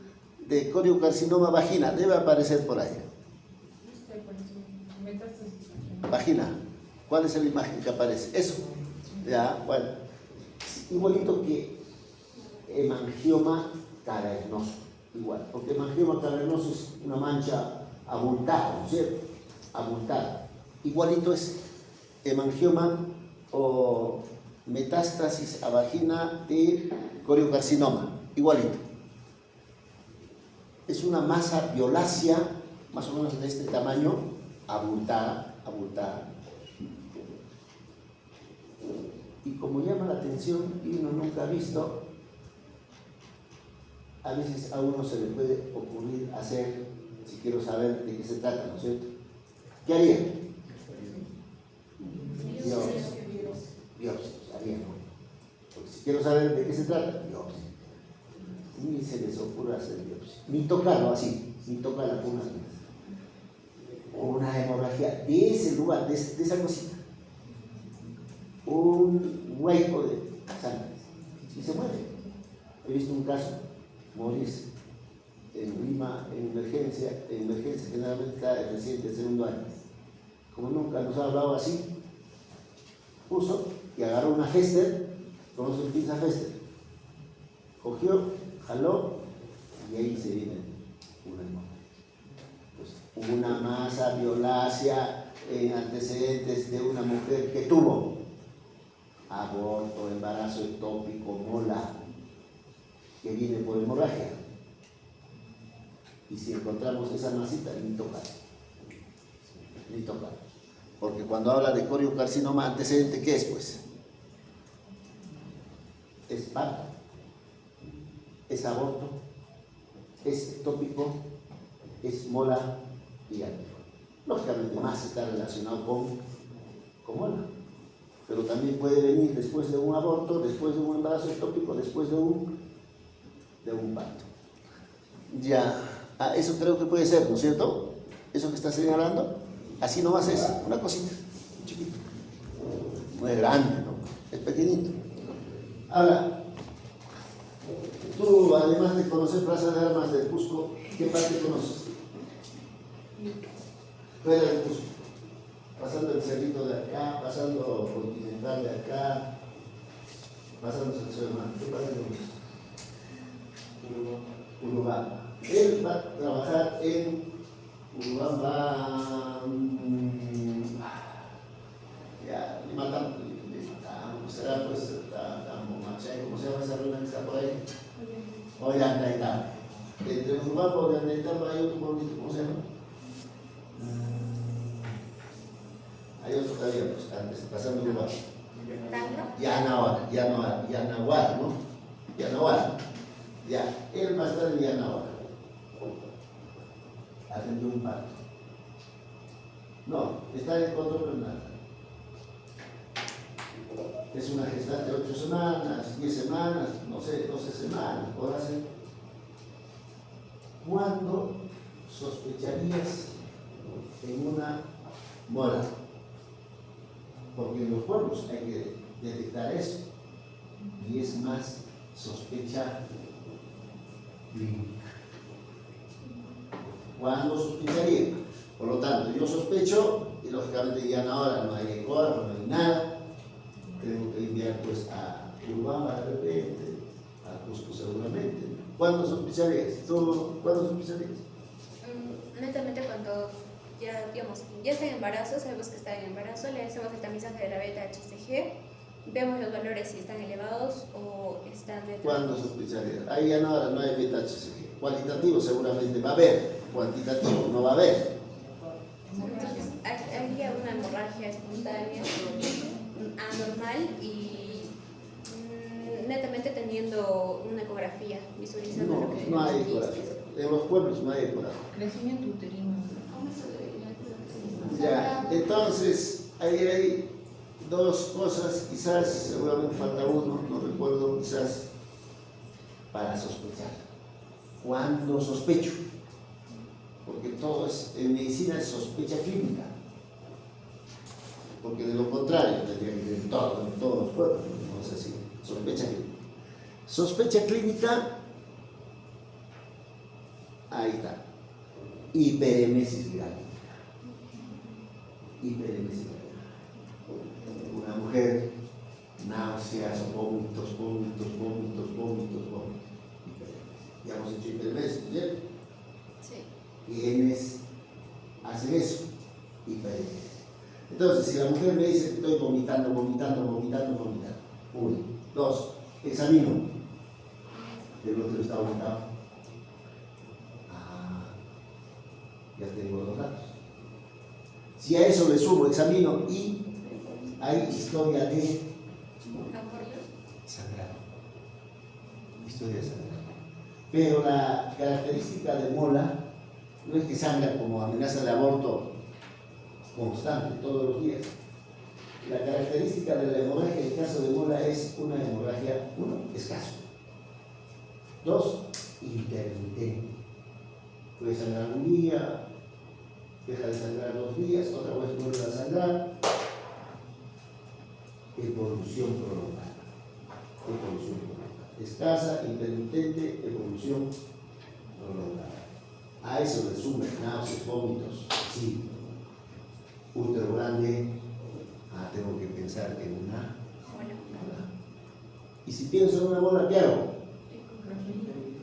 de coriocarcinoma vagina, debe aparecer por ahí. Vagina, ¿cuál es la imagen que aparece? Eso, ya, bueno, igualito que hemangioma cavernoso, igual, porque hemangioma cavernoso es una mancha abultada, ¿no es cierto? Abultada. Igualito es hemangioma o metástasis a vagina de coriocarcinoma, igualito. Es una masa violácea, más o menos de este tamaño, abultada. Y como llama la atención y uno nunca ha visto, a veces a uno se le puede ocurrir hacer, si quiero saber de qué se trata, ¿no es cierto? ¿Qué haría? Biopsia, haría, ¿no? Porque si quiero saber de qué se trata, biopsia. Ni se les ocurre hacer biopsia. Ni tocarlo así, ni tocar la puna. O una hemorragia de ese lugar, de esa cosita. Un hueco de sangre. Y se muere. He visto un caso, morirse en Lima, en emergencia generalmente está el reciente segundo año. Como nunca nos ha hablado así, puso y agarró una Fester, ¿conocen pinza Fester? Cogió, jaló y ahí se viene una hemorragia. Pues, una masa violácea en antecedentes de una mujer que tuvo aborto, embarazo ectópico, mola, que viene por hemorragia. Y si encontramos esa masita, ni tocar. Porque cuando habla de coriocarcinoma antecedente, ¿qué es pues? Es parto, es aborto, es ectópico, es mola y algo. Lógicamente más está relacionado con mola. Pero también puede venir después de un aborto, después de un embarazo ectópico, después de un parto. Ya. Ah, eso creo que puede ser, ¿no es cierto? Eso que está señalando, así nomás es, una cosita, chiquito. No es grande, ¿no? Es pequeñito. Ahora, tú, además de conocer Plaza de Armas del Cusco, ¿qué parte conoces? Fuera del Cusco. Pasando el cerrito de acá, pasando Continental de acá, pasando el cerro. ¿Qué parte conoces? Urubamba. Él va a trabajar en Urubamba. Ya, le matamos, será pues, ¿cómo se llama esa ruina que está por ahí? Ollantaytambo. Entre Urubamba y Ollantaytambo hay otro pueblito, ¿cómo se llama? Hay otro todavía, pues, antes, pasando Urubamba. Yanaguara, ¿no? Yanaguara. Ya, él va a estar en Yanaguara. Atendió un parto. No, está en control prenatal. Es una gestante de 8 semanas, 10 semanas, no sé, 12 semanas, podrá ser. ¿Cuándo sospecharías en una mora? Porque en los pueblos hay que detectar eso. Y es más sospecha clínica. ¿Cuándo sospecharía? Por lo tanto, yo sospecho, y lógicamente ya ahora no hay ecógrafo, no hay nada. Tengo que enviar pues a Urubamba de repente, a Cusco seguramente. ¿Cuándo sospecharías? ¿Tú cuándo sospecharías? Netamente cuando ya, digamos, ya está en embarazo, sabemos que está en embarazo, le hacemos el tamizaje de la beta-HCG, vemos los valores si están elevados o están... ¿Cuándo sospecharías? Ahí ya no hay beta-HCG. Cualitativo seguramente va a haber, cuantitativo no va a haber. Entonces, había una hemorragia espontánea anormal y netamente teniendo una ecografía, visualizando lo que... No hay ecografía. En los pueblos no hay ecografía. Crecimiento uterino. Ya, entonces, ahí hay dos cosas, quizás, seguramente falta uno, no recuerdo, quizás, para sospechar. ¿Cuándo sospecho? Porque todo es, en medicina es sospecha clínica. Porque de lo contrario, tendría que ir en todos los pueblos, no es así, sospecha clínica. Sospecha clínica, ahí está, hiperemesis grávica. Hiperemesis grávica. Una mujer, náuseas, vómitos. Ya hemos hecho hiperemesis, ¿cierto? Sí. Y genes hacen eso, hiperemesis. Entonces, si la mujer me dice que estoy vomitando. 1, 2, examino. El otro está vomitado. Ya tengo los datos. Si a eso le sumo, examino y hay historia de sangrado. Historia de sangrado. Pero la característica de Mola no es que sangra como amenaza de aborto constante, todos los días. La característica de la hemorragia en el caso de Mola es una hemorragia, 1, escaso. 2, intermitente. Puede sangrar un día, deja de sangrar 2 días, otra vez vuelve a sangrar. Evolución prolongada. Escasa, intermitente, evolución prolongada. A eso le suman náuseas, vómitos, sí. Útero grande, tengo que pensar en una bola. Y si pienso en una bola, ¿qué hago?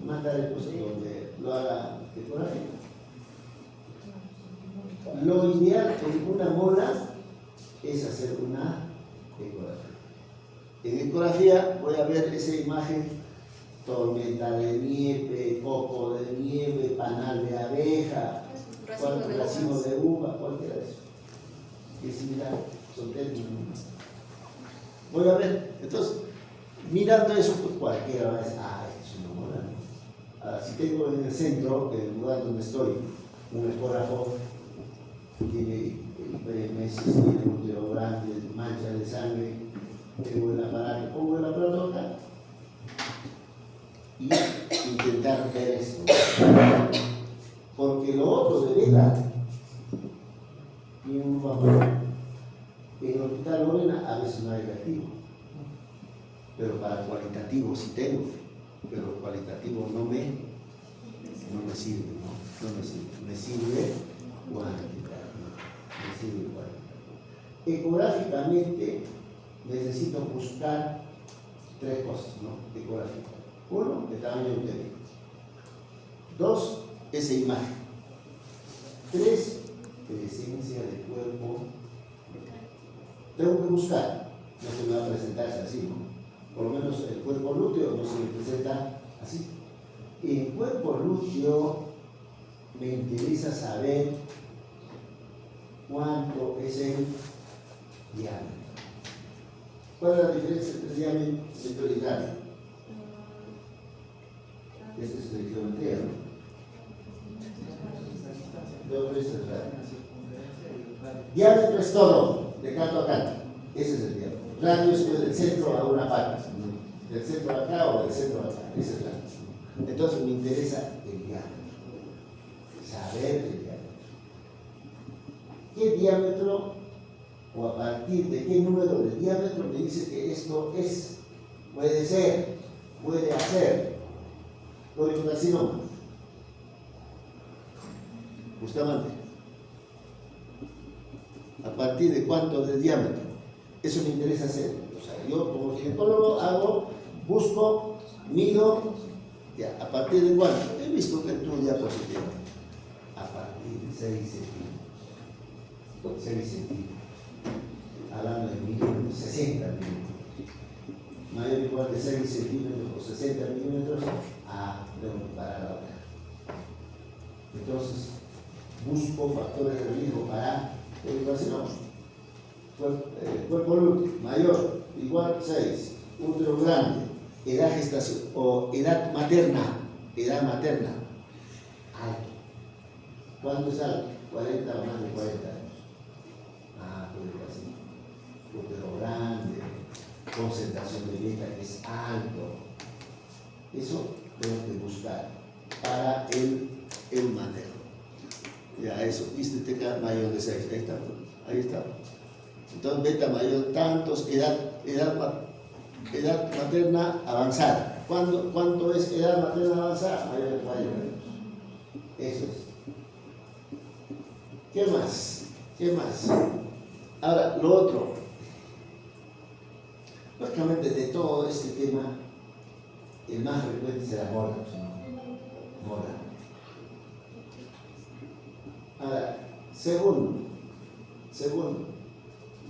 Mandar el puesto donde lo haga ecografía. Lo ideal en una bola es hacer una ecografía. En ecografía voy a ver esa imagen: tormenta de nieve, copo de nieve, panal de abeja, racimo de uva, cualquiera de eso. Es similar, son términos. Voy a ver, entonces, mirando eso, pues cualquiera va a decir, esto es una bola. Si tengo en el centro, en el lugar donde estoy, un ecógrafo que tiene meses, tiene útero grande, mancha de sangre, tengo el aparato, pongo el aparato acá y intentar ver esto. de beta y un papel. En el hospital Lorena a veces no hay reactivo, pero para cualitativo sí tengo, pero cualitativo no me sirve, no me sirve, me sirve cuantitativo, me sirve cuantitativo. Ecográficamente necesito buscar tres cosas, ¿no? Ecográfica. Uno, el tamaño del UTM. Dos, esa imagen. Tres, presencia del cuerpo. Tengo que buscar, no se me va a presentarse así, ¿no? Por lo menos el cuerpo lúteo no se me presenta así. En cuerpo lúteo me interesa saber cuánto es el diámetro. ¿Cuál es la diferencia entre diámetro y radio? Esta es la geometría, ¿no? Dos veces radio. Diámetro es todo, de canto a canto. Ese es el diámetro. Radio es del centro a una parte, ¿no? Del centro a acá o del centro a acá. Ese es radio. Entonces me interesa el diámetro. Saber el diámetro. ¿Qué diámetro o a partir de qué número de diámetro me dice que esto es, puede ser, puede hacer córneocarcinoma? Bustamante. ¿A partir de cuánto de diámetro? Eso me interesa hacer. O sea, yo como ginecólogo busco, mido, ya, ¿a partir de cuánto? He visto que en tu diapositiva. A partir de 6 centímetros. 6 centímetros. Hablando de milímetros, 60 milímetros. Mayor o igual de 6 centímetros o 60 milímetros, tengo que parar la otra. Entonces, busco factores de riesgo para el carcinoma. Cuerpo lúteo, mayor, igual 6, útero grande, edad gestación o edad materna, alto. ¿Cuándo es alto? 40 o más de 40 años. Puede ser. Útero grande, concentración de beta que es alto. Eso tengo que buscar para el manejo. Ya, eso, ISTK mayor de 6, ahí está. Entonces, beta mayor tantos, edad materna avanzada. ¿Cuánto es edad materna avanzada? Mayor de 40 años. Eso es. ¿Qué más? Ahora, lo otro. Lógicamente, de todo este tema, el más frecuente será mora. Ahora, segundo,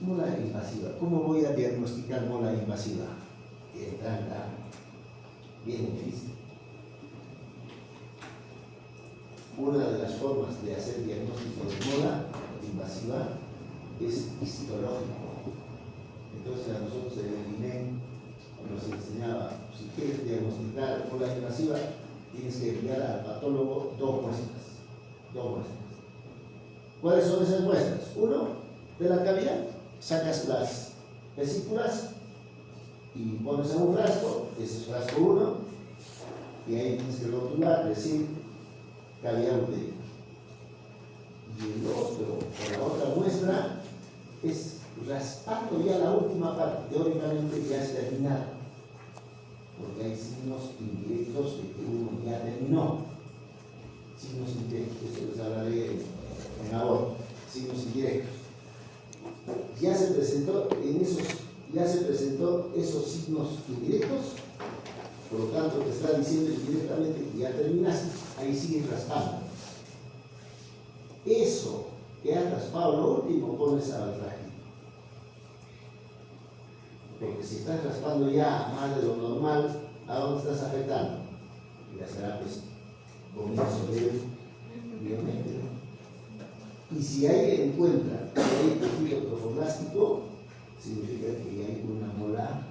mola invasiva. ¿Cómo voy a diagnosticar mola invasiva? Tranca, bien difícil. Una de las formas de hacer diagnóstico de mola invasiva es histológico. Entonces a nosotros en el INEM nos enseñaba, si quieres diagnosticar mola invasiva, tienes que enviar al patólogo dos muestras. ¿Cuáles son esas muestras? Uno, de la cavidad, sacas las vesículas y pones en un frasco, ese es frasco 1, y ahí tienes que rotular, decir cavidad uterina. Y el otro, o la otra muestra, es raspando ya la última parte, teóricamente ya es terminado, porque hay signos indirectos de que uno ya terminó. Signos indirectos, esto les hablaré en aborto, signos indirectos. Ya se presentó esos signos indirectos, por lo tanto te está diciendo indirectamente que ya terminaste, ahí sigues raspando. Eso que has raspado lo último, pones al frágil. Porque si estás raspando ya más de lo normal, ¿a dónde estás afectando? Ya será pues comienzo del biométrico. Y si ahí encuentra que hay tejido trofoblástico, significa que hay una mola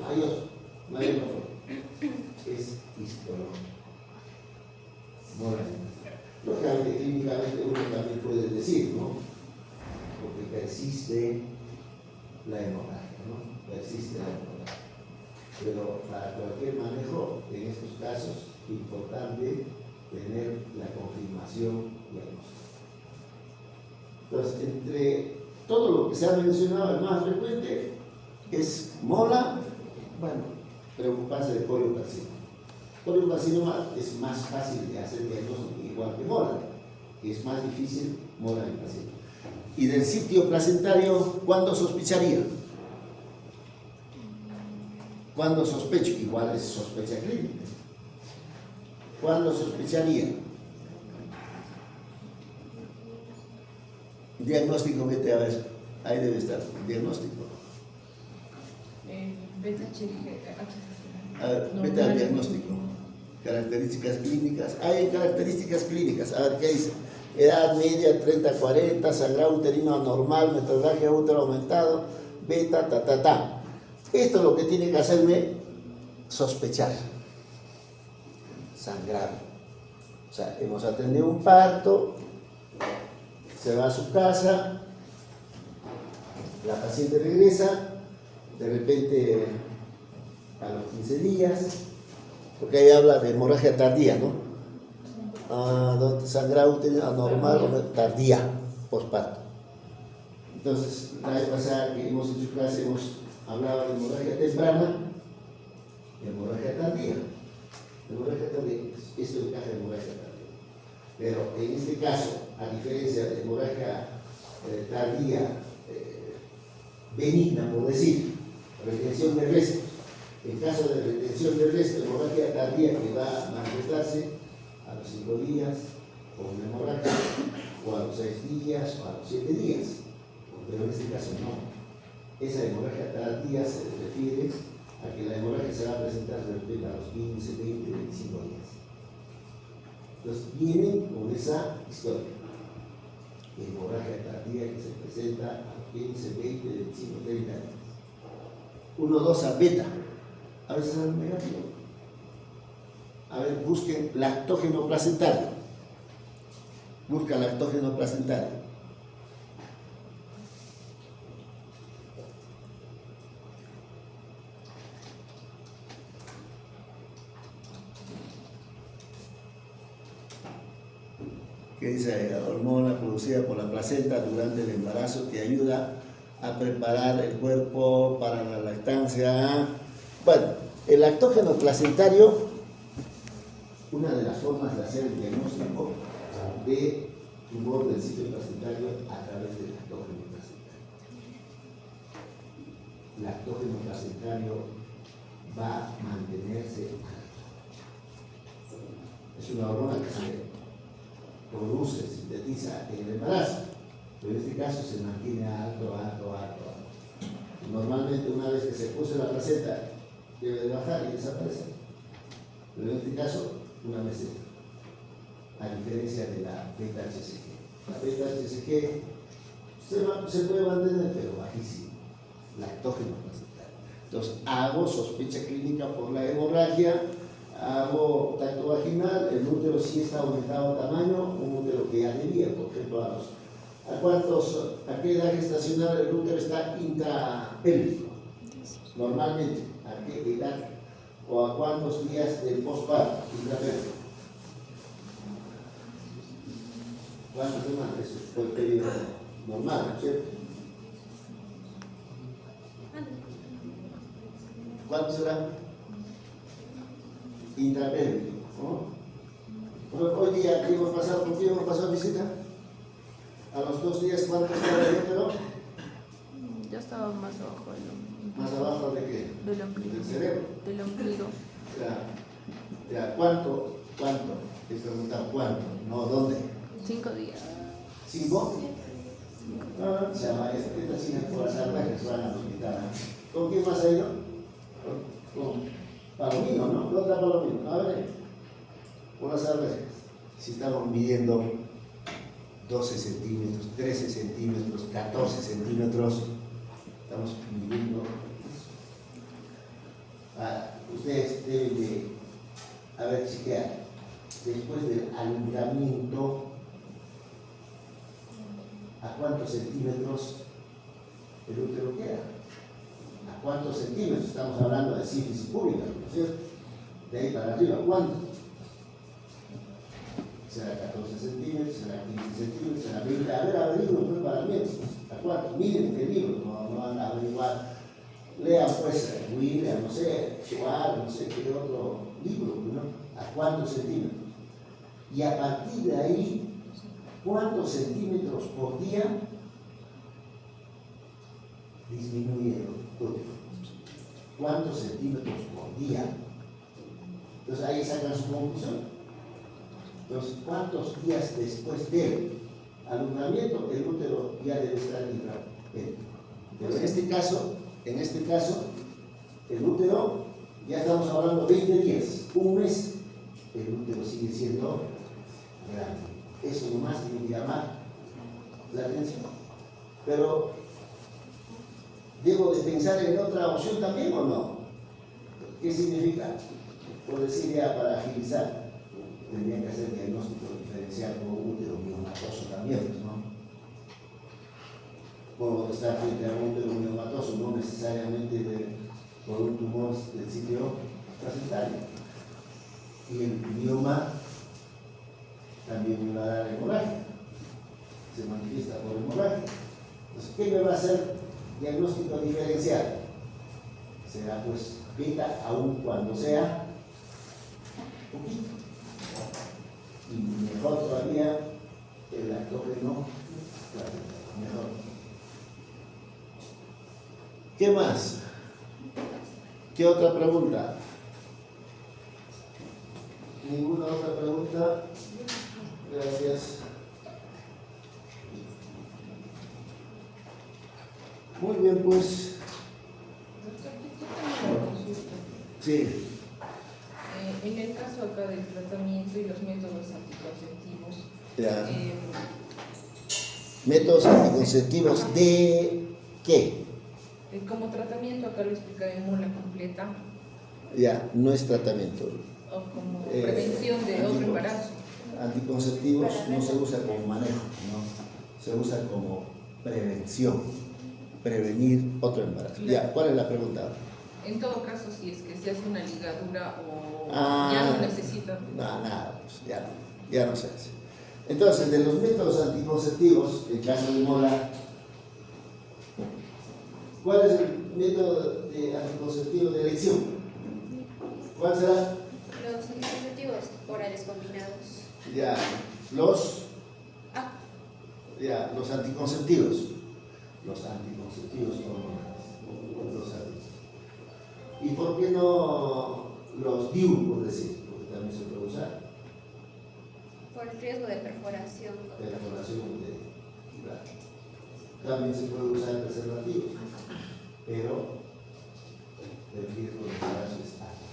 mayor es histológico. Mola. Lógicamente, clínicamente uno también puede decir, ¿no? Porque persiste la hemorragia, ¿no? Persiste la hemorragia. Pero para cualquier manejo, en estos casos, importante tener la confirmación diagnóstica. Entonces, entre todo lo que se ha mencionado, el más frecuente es mola, bueno, preocuparse de poliocarcinoma. Poliocarcinoma es más fácil de hacer diagnóstico, igual que mola, que es más difícil mola en el paciente. Y del sitio placentario, ¿cuándo sospecharía? ¿Cuándo sospecho? Igual es sospecha clínica. ¿Cuándo sospecharía? Diagnóstico, vete a ver, ahí debe estar, diagnóstico. A ver, vete al diagnóstico. Características clínicas. Hay características clínicas. A ver, ¿qué dice? Edad media, 30-40, sangrado uterino anormal, metraje útero aumentado, beta, Esto es lo que tiene que hacerme sospechar. Sangrado. O sea, hemos atendido un parto, se va a su casa, la paciente regresa, de repente a los 15 días, porque ahí habla de hemorragia tardía, ¿no? Sangrado uterino anormal o tardía, posparto. Entonces, la vez pasada que hemos hecho clase, hemos hablado de hemorragia temprana y hemorragia tardía. Hemorragia tardía, esto encaja en hemorragia tardía. Pero en este caso, a diferencia de hemorragia tardía, benigna, por decir, retención de restos, en caso de retención de restos, hemorragia tardía que va a manifestarse a los 5 días, o una hemorragia, o a los 6 días, o a los 7 días. Pero en este caso no. Esa hemorragia tardía se refiere a que la hemorragia se va a presentar de repente a los 15, 20, 25 días. Entonces vienen con esa historia. Hemorragia tardía que se presenta a los 15, 20, 25, 30 días. 1, 2 a beta. A veces es negativo. A ver, busquen lactógeno placentario. Busca lactógeno placentario. ¿Qué dice ahí? La hormona producida por la placenta durante el embarazo que ayuda a preparar el cuerpo para la lactancia. Bueno, el lactógeno placentario, una de las formas de hacer el diagnóstico de tumor del sitio placentario a través del lactógeno placentario. El lactógeno placentario va a mantenerse alto. Es una hormona que se produce, sintetiza en el embarazo, pero en este caso se mantiene alto. Normalmente una vez que se puso la placenta debe de bajar y desaparecer, pero en este caso una meseta, a diferencia de la beta-HCG. La beta-HCG se puede mantener, pero bajísimo, lactógeno placentario. Entonces hago sospecha clínica por la hemorragia, hago tacto vaginal, el útero sí está aumentado de tamaño, un útero que ya debía, por ejemplo, ¿a qué edad gestacional el útero está intrapélvico? Normalmente, ¿a qué edad o a cuántos días del posparto intrapélvico? ¿Cuántas semanas? Eso fue el periodo normal, ¿cierto? ¿Cuánto será? Intrapélvico, ¿no? Hoy día, ¿qué hemos pasado? ¿Por qué hemos pasado visita? A los 2 días, ¿cuánto está el útero? Ya estaba más abajo del ombligo. ¿Más abajo de qué? Del ombligo. ¿Del cerebro? Del ombligo. Ya, ¿cuánto? Te preguntan cuánto, no dónde. 5 días. ¿5? No, se llama esta chica por las armas que se van al hospital. ¿Con quién más ha ido? Con Palomino, ¿no? ¿Dónde está Palomino? A ver, por las armas. Si estamos midiendo 12 centímetros, 13 centímetros, 14 centímetros, estamos midiendo. Ustedes deben de, a ver, chequear, después del alumbramiento, ¿a cuántos centímetros el útero queda? ¿A cuántos centímetros? Estamos hablando de sífilis pública, ¿no es cierto? De ahí para arriba, ¿cuánto? será 14 centímetros, será 15 centímetros, será 20. A ver, averigüen pues para mí, ¿a cuánto? Miren qué libro, no van a averiguar. Lean pues William, no sé, Schwab, no sé qué otro libro, ¿no? ¿A cuántos centímetros? Y a partir de ahí, ¿cuántos centímetros por día disminuye el útero? ¿Cuántos centímetros por día? Entonces ahí sacan su conclusión. Entonces, ¿cuántos días después del alumbramiento el útero ya debe estar librado? Pero en este caso, el útero, ya estamos hablando 20 días, un mes, el útero sigue siendo grande. Eso nomás tiene que llamar la atención. Pero, ¿debo de pensar en otra opción también o no? ¿Qué significa? Por decir ya para agilizar, tendría que hacer diagnóstico diferencial con un útero miomatoso también, ¿no? Puedo estar frente a un útero miomatoso, no necesariamente por un tumor del sitio placentario. Y el mioma también me va a dar hemorragia, se manifiesta por hemorragia. Entonces, ¿qué me va a hacer diagnóstico diferencial? Será pues beta, aun cuando sea poquito. Y mejor todavía el lactógeno placentario, mejor. ¿Qué más? ¿Qué otra pregunta? ¿Ninguna otra pregunta? Gracias. Muy bien, pues. Sí. En el caso acá del tratamiento y los métodos anticonceptivos, Ya. ¿Métodos anticonceptivos de qué? como tratamiento, acá lo explica en mula completa, Ya, no es tratamiento. o como prevención de otro embarazo. Anticonceptivos no se usa como manejo, ¿no? Se usa como prevención, prevenir otro embarazo. Claro. Ya, ¿cuál es la pregunta? En todo caso, si es que se hace una ligadura o Ah, ya no necesita. Nada, pues ya no se hace. Entonces, de los métodos anticonceptivos, en caso de mola, ¿cuál es el método anticonceptivo de elección? ¿Cuál será? Los anticonceptivos orales combinados. Ya, los anticonceptivos. Los anticonceptivos hormonales. Los anticonceptivos. ¿Y por qué no los DIU, por decir? Porque también se puede usar. Por el riesgo de perforación. Perforación claro. También se puede usar preservativos, pero el riesgo de embarazo es alto.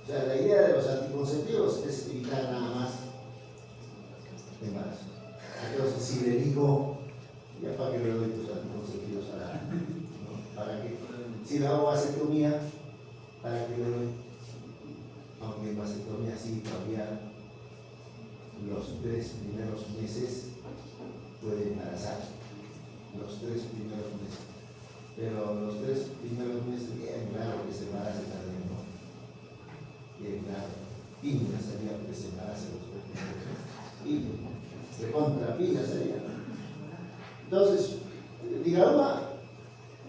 O sea, la idea de los anticonceptivos es evitar nada más embarazo. Entonces, si le digo, ya para que le doy tus anticonceptivos ¿no? ¿Para qué? Si le hago vasectomía, ¿para qué le doy? Aunque en vasectomía sí todavía los 3 primeros meses puede embarazar. Los 3 primeros meses. Pero los 3 primeros meses, bien claro que se embarace también, ¿no? Bien claro. Piña sería que se embarace los 3 primeros meses. Piña. De contra piña sería. Entonces, ligadura,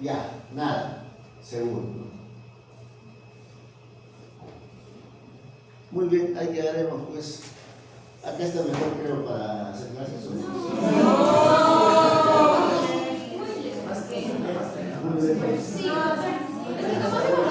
ya, nada, seguro, ¿no? Muy bien, ahí quedaremos, pues. Acá está mejor, creo, para hacer clases. Muy bien. Sí.